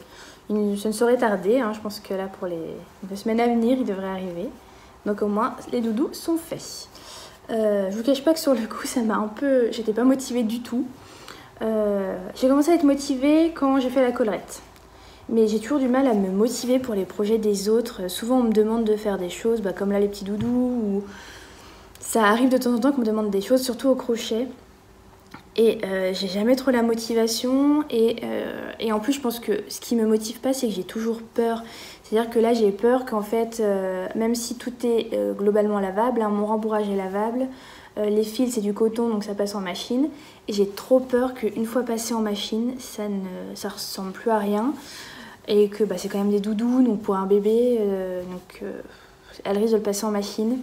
ça ne saurait tarder. Hein. Je pense que là, pour les 2 semaines à venir, il devrait arriver. Donc au moins, les doudous sont faits. Je vous cache pas que sur le coup, ça m'a un peu... J'étais pas motivée du tout. J'ai commencé à être motivée quand j'ai fait la collerette. Mais j'ai toujours du mal à me motiver pour les projets des autres. Souvent, on me demande de faire des choses, comme là, les petits doudous. Ou... Ça arrive de temps en temps qu'on me demande des choses, surtout au crochet. Et j'ai jamais trop la motivation. Et en plus, je pense que ce qui me motive pas, c'est que j'ai toujours peur. C'est-à-dire que là, j'ai peur qu'en fait, même si tout est globalement lavable, hein, mon rembourrage est lavable, les fils, c'est du coton, donc ça passe en machine. Et j'ai trop peur qu'une fois passé en machine, ça ressemble plus à rien. Et que c'est quand même des doudous, donc pour un bébé, elle risque de le passer en machine.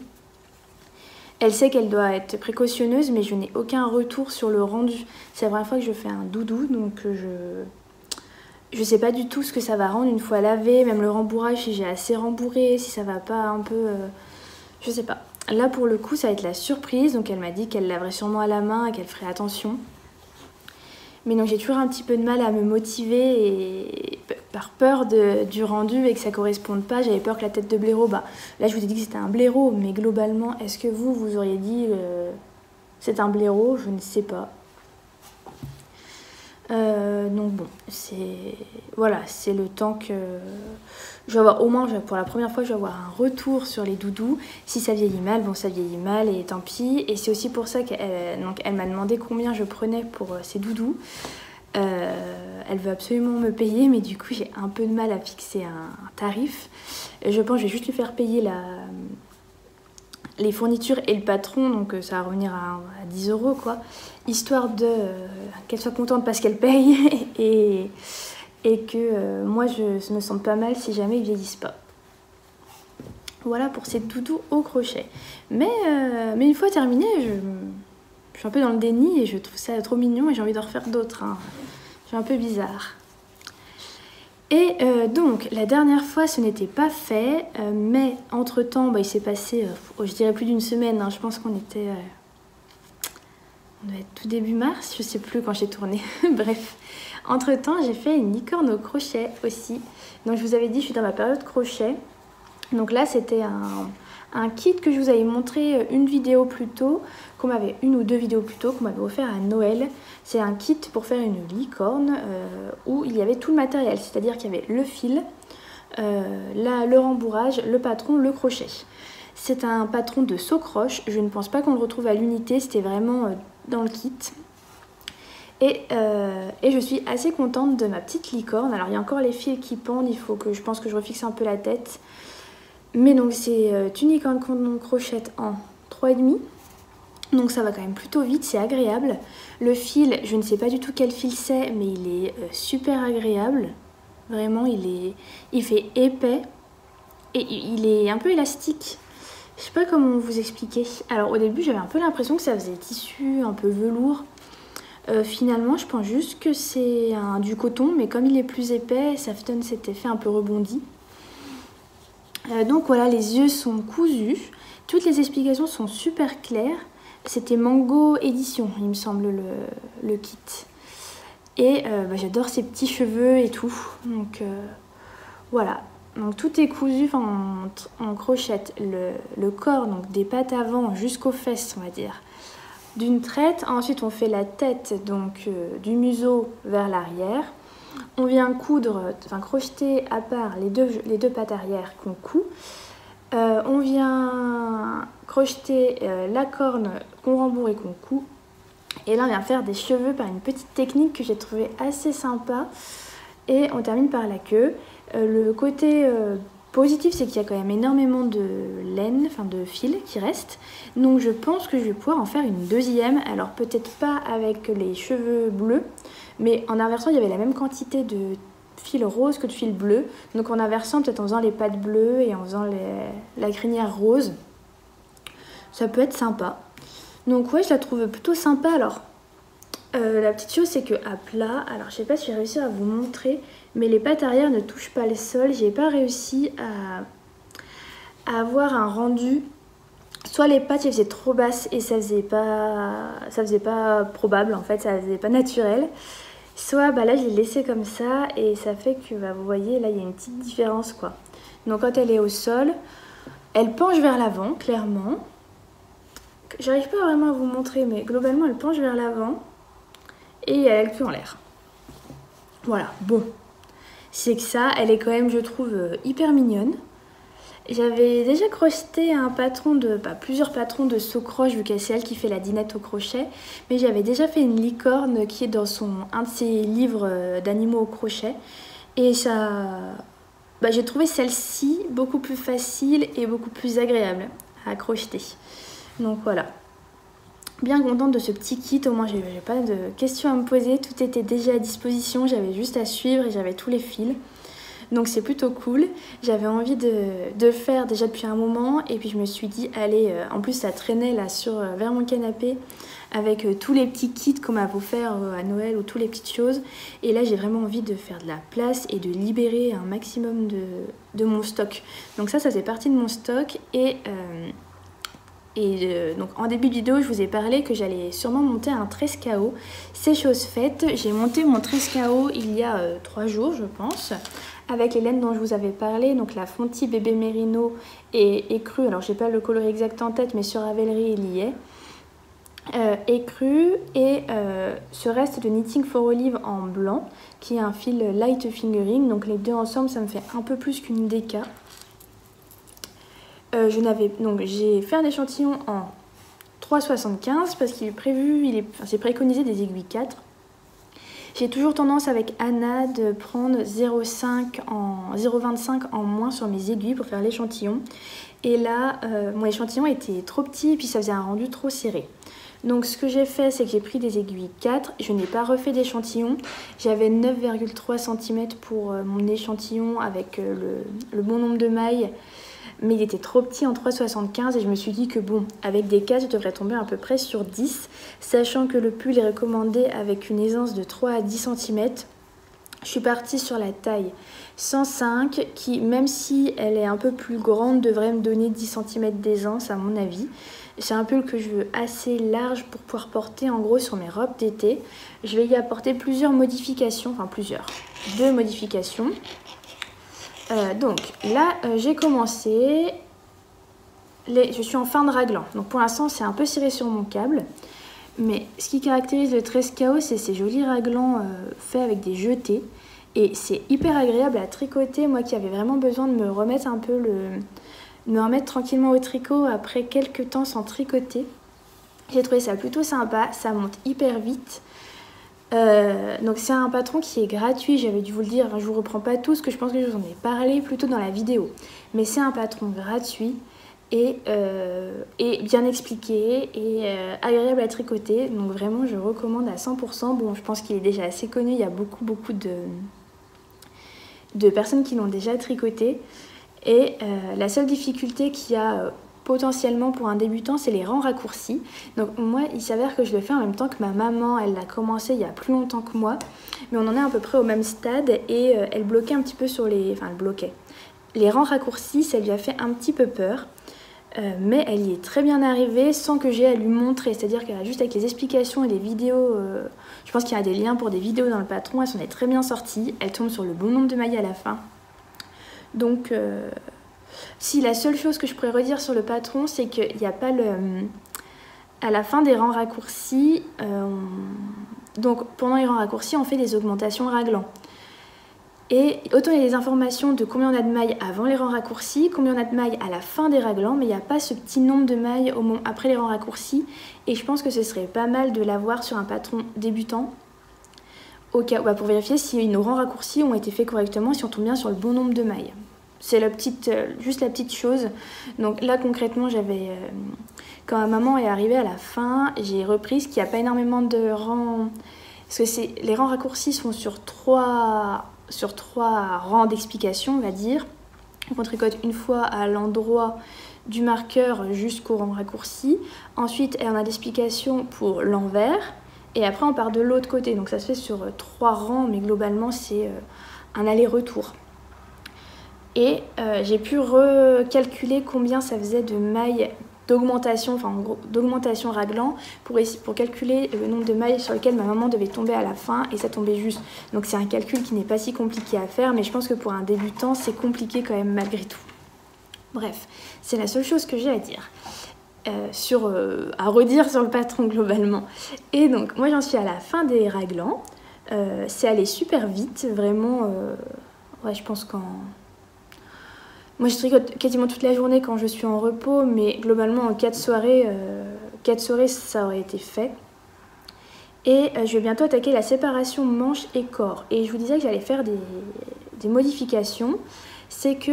Elle sait qu'elle doit être précautionneuse, mais je n'ai aucun retour sur le rendu. C'est la première fois que je fais un doudou, donc je sais pas du tout ce que ça va rendre une fois lavé, même le rembourrage, si j'ai assez rembourré, si ça va pas un peu... je sais pas. Là, pour le coup, ça va être la surprise, donc elle m'a dit qu'elle laverait sûrement à la main et qu'elle ferait attention. Mais donc j'ai toujours un petit peu de mal à me motiver et par peur du rendu et que ça corresponde pas. J'avais peur que la tête de blaireau, là je vous ai dit que c'était un blaireau, mais globalement, est-ce que vous auriez dit c'est un blaireau? Je ne sais pas. Donc bon, c'est le temps que je vais avoir, au moins pour la première fois, je vais avoir un retour sur les doudous. Si ça vieillit mal, ça vieillit mal et tant pis. Et c'est aussi pour ça qu'elle m'a demandé combien je prenais pour ces doudous. Elle veut absolument me payer, mais du coup j'ai un peu de mal à fixer un tarif. Je pense que je vais juste lui faire payer les fournitures et le patron, donc ça va revenir à 10 € quoi, histoire qu'elle soit contente parce qu'elle paye et que moi je me sente pas mal si jamais ils vieillissent pas. Voilà pour ces doudous au crochet. Mais une fois terminé, je suis un peu dans le déni et je trouve ça trop mignon et j'ai envie d'en refaire d'autres. Hein. C'est un peu bizarre. Et donc, la dernière fois, ce n'était pas fait, mais entre-temps, il s'est passé, je dirais plus d'une semaine, hein, je pense qu'on était... on devait être tout début mars, je sais plus quand j'ai tourné, bref. Entre-temps, j'ai fait une licorne au crochet aussi. Donc, je vous avais dit, je suis dans ma période crochet. Donc là, c'était un kit que je vous avais montré une vidéo plus tôt, une ou deux vidéos plus tôt, qu'on m'avait offert à Noël. C'est un kit pour faire une licorne où il y avait tout le matériel, c'est-à-dire qu'il y avait le fil, le rembourrage, le patron, le crochet. C'est un patron de Socroche, je ne pense pas qu'on le retrouve à l'unité, c'était vraiment dans le kit. Et je suis assez contente de ma petite licorne. Alors il y a encore les fils qui pendent, je pense que je refixe un peu la tête. Mais donc c'est une licorne qu'on crochette en 3,5. Donc ça va quand même plutôt vite, c'est agréable. Le fil, je ne sais pas du tout quel fil c'est, mais il est super agréable. Vraiment, il fait épais et il est un peu élastique. Je sais pas comment vous expliquer. Alors au début, j'avais un peu l'impression que ça faisait tissu un peu velours. Finalement, je pense juste que c'est du coton, mais comme il est plus épais, ça donne cet effet un peu rebondi. Donc voilà, les yeux sont cousus. Toutes les explications sont super claires. C'était Mango Édition, il me semble, le kit. Et j'adore ces petits cheveux et tout. Donc voilà. Donc tout est cousu, on crochette le corps, donc des pattes avant jusqu'aux fesses, on va dire, d'une traite. Ensuite on fait la tête, donc du museau vers l'arrière. On vient crocheter à part les deux pattes arrière qu'on coud. On vient crocheter la corne qu'on rembourre et qu'on coud. Et là on vient faire des cheveux par une petite technique que j'ai trouvée assez sympa. Et on termine par la queue. Le côté positif, c'est qu'il y a quand même énormément de laine, de fil qui reste. Donc je pense que je vais pouvoir en faire une deuxième. Alors peut-être pas avec les cheveux bleus, mais en inversant, il y avait la même quantité de fil rose que de fil bleu. Donc en inversant, peut-être en faisant les pattes bleues et en faisant la crinière rose, ça peut être sympa. Donc ouais, je la trouve plutôt sympa. Alors la petite chose, c'est que à plat, alors je sais pas si je vais réussir à vous montrer, mais les pattes arrière ne touchent pas le sol. J'ai pas réussi à avoir un rendu. Soit les pattes elles faisaient trop basses et ça faisait pas probable, en fait, ça faisait pas naturel. Soit là je l'ai laissé comme ça et ça fait que vous voyez là il y a une petite différence quoi. Donc quand elle est au sol, elle penche vers l'avant clairement. J'arrive pas vraiment à vous montrer, mais globalement elle penche vers l'avant et elle a le cul en l'air. Voilà, bon. C'est que ça, elle est quand même, je trouve, hyper mignonne. J'avais déjà crocheté plusieurs patrons de Socroche, vu que c'est elle qui fait la dinette au crochet. Mais j'avais déjà fait une licorne qui est dans un de ses livres d'animaux au crochet. Et j'ai trouvé celle-ci beaucoup plus facile et beaucoup plus agréable à crocheter. Donc voilà. Bien contente de ce petit kit, au moins j'avais pas de questions à me poser, tout était déjà à disposition, j'avais juste à suivre et j'avais tous les fils. Donc c'est plutôt cool, j'avais envie de faire déjà depuis un moment et puis je me suis dit allez, en plus ça traînait là vers mon canapé avec tous les petits kits qu'on m'a offert à Noël ou toutes les petites choses. Et là j'ai vraiment envie de faire de la place et de libérer un maximum de mon stock. Donc ça fait partie de mon stock donc en début de vidéo, je vous ai parlé que j'allais sûrement monter un Trescao. C'est chose faite, j'ai monté mon Trescao il y a 3 jours je pense, avec les laines dont je vous avais parlé, donc la Fonty bébé mérino et écru. Alors j'ai pas le coloris exact en tête, mais sur Ravelry il y est. Écru et ce reste de Knitting for Olive en blanc, qui est un fil light fingering, donc les deux ensemble ça me fait un peu plus qu'une DK. J'ai fait un échantillon en 3,75 parce qu'il est prévu, c'est préconisé des aiguilles 4. J'ai toujours tendance avec Anna de prendre 0,25 en moins sur mes aiguilles pour faire l'échantillon. Et là, mon échantillon était trop petit et puis ça faisait un rendu trop serré. Donc ce que j'ai fait, c'est que j'ai pris des aiguilles 4, je n'ai pas refait d'échantillon. J'avais 9,3 cm pour mon échantillon avec le bon nombre de mailles. Mais il était trop petit en 3,75 et je me suis dit que bon, avec des 4, je devrais tomber à peu près sur 10, sachant que le pull est recommandé avec une aisance de 3 à 10 cm. Je suis partie sur la taille 105 qui, même si elle est un peu plus grande, devrait me donner 10 cm d'aisance à mon avis. C'est un pull que je veux assez large pour pouvoir porter en gros sur mes robes d'été. Je vais y apporter plusieurs modifications, deux modifications. Donc là j'ai commencé je suis en fin de raglan. Donc pour l'instant, c'est un peu ciré sur mon câble. Mais ce qui caractérise le 13 KO, c'est ces jolis raglans faits avec des jetés. Et c'est hyper agréable à tricoter. Moi qui avais vraiment besoin de me remettre un peu de me remettre tranquillement au tricot après quelques temps sans tricoter. J'ai trouvé ça plutôt sympa. Ça monte hyper vite. Donc c'est un patron qui est gratuit, j'avais dû vous le dire, je vous reprends pas tout, parce que je pense que je vous en ai parlé plutôt dans la vidéo. Mais c'est un patron gratuit et bien expliqué et agréable à tricoter. Donc vraiment je recommande à 100%. Bon, je pense qu'il est déjà assez connu, il y a beaucoup de personnes qui l'ont déjà tricoté. Et la seule difficulté qu'il y a potentiellement pour un débutant, c'est les rangs raccourcis. Donc moi, il s'avère que je le fais en même temps que ma maman. Elle l'a commencé il y a plus longtemps que moi, mais on en est à peu près au même stade et elle bloquait un petit peu sur les... Enfin, elle bloquait. Les rangs raccourcis, ça lui a fait un petit peu peur, mais elle y est très bien arrivée sans que j'ai à lui montrer. C'est-à-dire qu'elle a juste avec les explications et les vidéos, je pense qu'il y a des liens pour des vidéos dans le patron, elle s'en est très bien sortie. Elle tombe sur le bon nombre de mailles à la fin. Donc... Si la seule chose que je pourrais redire sur le patron, c'est qu'il n'y a pas à la fin des rangs raccourcis, donc pendant les rangs raccourcis, on fait des augmentations raglan. Et autant il y a des informations de combien on a de mailles avant les rangs raccourcis, combien on a de mailles à la fin des raglans, mais il n'y a pas ce petit nombre de mailles après les rangs raccourcis. Et je pense que ce serait pas mal de l'avoir sur un patron débutant, au cas, pour vérifier si nos rangs raccourcis ont été faits correctement, si on tombe bien sur le bon nombre de mailles. C'est juste la petite chose. Donc là concrètement quand ma maman est arrivée à la fin, j'ai repris ce qu'il n'y a pas énormément de rangs. Parce que les rangs raccourcis sont sur trois rangs d'explication, on va dire. On tricote une fois à l'endroit du marqueur jusqu'au rang raccourci. Ensuite on a l'explication pour l'envers. Et après on part de l'autre côté. Donc ça se fait sur 3 rangs, mais globalement c'est un aller-retour. Et j'ai pu recalculer combien ça faisait de mailles d'augmentation, enfin en gros d'augmentation raglan pour calculer le nombre de mailles sur lesquelles ma maman devait tomber à la fin, et ça tombait juste. Donc c'est un calcul qui n'est pas si compliqué à faire, mais je pense que pour un débutant c'est compliqué quand même malgré tout. Bref, c'est la seule chose que j'ai à dire. À redire sur le patron globalement. Et donc moi j'en suis à la fin des raglans. C'est allé super vite, vraiment. Ouais, je pense qu'en... Moi je tricote quasiment toute la journée quand je suis en repos, mais globalement en 4 soirées ça aurait été fait. Et je vais bientôt attaquer la séparation manche et corps. Et je vous disais que j'allais faire des modifications. C'est que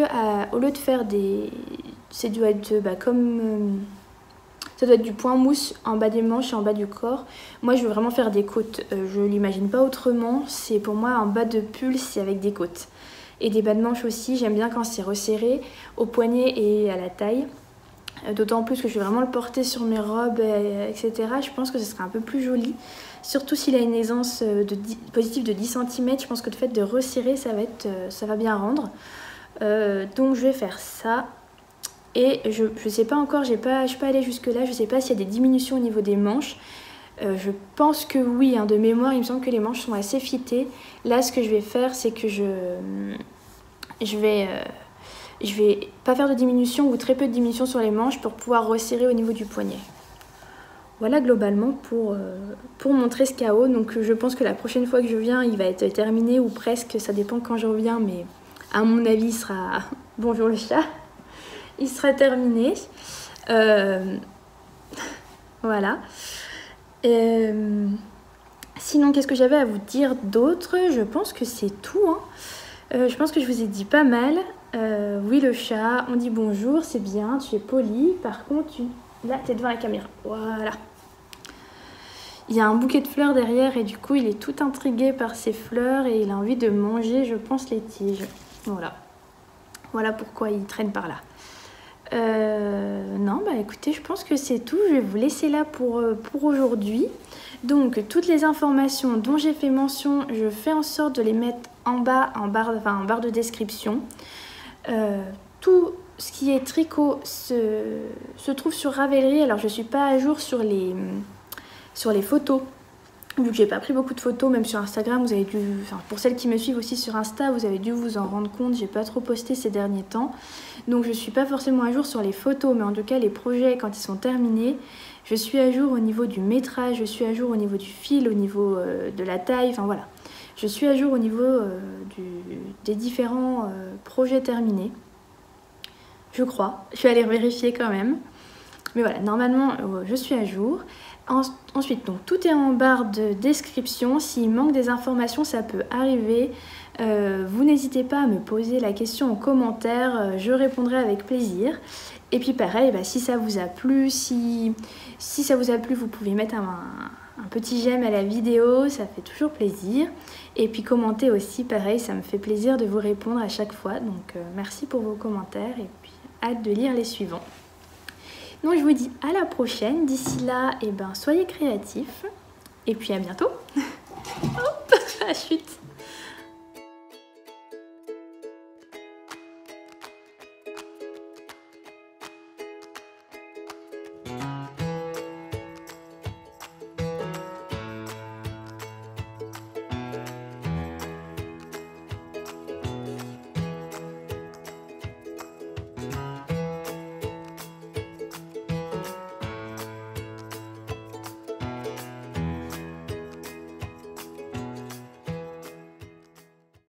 au lieu de faire ça doit être du point mousse en bas des manches et en bas du corps. Moi je veux vraiment faire des côtes. Je l'imagine pas autrement. C'est pour moi un bas de pull, c'est avec des côtes. Et des bas de manches aussi, j'aime bien quand c'est resserré au poignet et à la taille. D'autant plus que je vais vraiment le porter sur mes robes, etc. Je pense que ce sera un peu plus joli. Surtout s'il a une aisance positive de 10 cm, je pense que le fait de resserrer, ça va bien rendre. Donc je vais faire ça. Et je sais pas encore, je suis pas allée jusque là, je sais pas s'il y a des diminutions au niveau des manches. Je pense que oui, de mémoire, il me semble que les manches sont assez fitées. Là, ce que je vais faire, c'est que je vais pas faire de diminution ou très peu de diminution sur les manches pour pouvoir resserrer au niveau du poignet. Voilà globalement pour mon 13 KO. Donc je pense que la prochaine fois que je viens, il va être terminé ou presque, ça dépend quand je reviens, mais à mon avis, il sera... Bonjour le chat. Il sera terminé. Voilà. Sinon, qu'est-ce que j'avais à vous dire d'autre? Je pense que c'est tout. Je pense que je vous ai dit pas mal. Oui, le chat, on dit bonjour, c'est bien, tu es poli. Par contre, là, tu es devant la caméra. Voilà. Il y a un bouquet de fleurs derrière et du coup, il est tout intrigué par ces fleurs et il a envie de manger, je pense, les tiges. Voilà. Voilà pourquoi il traîne par là. Non, bah écoutez, je pense que c'est tout. Je vais vous laisser là pour aujourd'hui. Donc, toutes les informations dont j'ai fait mention, je fais en sorte de les mettre en bas, en barre de description. Tout ce qui est tricot se trouve sur Ravelry. Alors, je ne suis pas à jour sur les photos Vu que j'ai pas pris beaucoup de photos, même sur Instagram, vous avez dû, enfin pour celles qui me suivent aussi sur Insta, vous avez dû vous en rendre compte, j'ai pas trop posté ces derniers temps. Donc je suis pas forcément à jour sur les photos, mais en tout cas les projets quand ils sont terminés, je suis à jour au niveau du métrage, je suis à jour au niveau du fil, au niveau de la taille, enfin voilà. Je suis à jour au niveau des différents projets terminés. Je crois, je suis allée vérifier quand même. Mais voilà, normalement je suis à jour. Ensuite, donc, tout est en barre de description. S'il manque des informations, ça peut arriver. Vous n'hésitez pas à me poser la question en commentaire. Je répondrai avec plaisir. Et puis pareil, si ça vous a plu, si ça vous a plu, vous pouvez mettre un petit j'aime à la vidéo. Ça fait toujours plaisir. Et puis commenter aussi, pareil, ça me fait plaisir de vous répondre à chaque fois. Donc merci pour vos commentaires et puis hâte de lire les suivants. Donc je vous dis à la prochaine, d'ici là, soyez créatifs et puis à bientôt. Hop, la chute.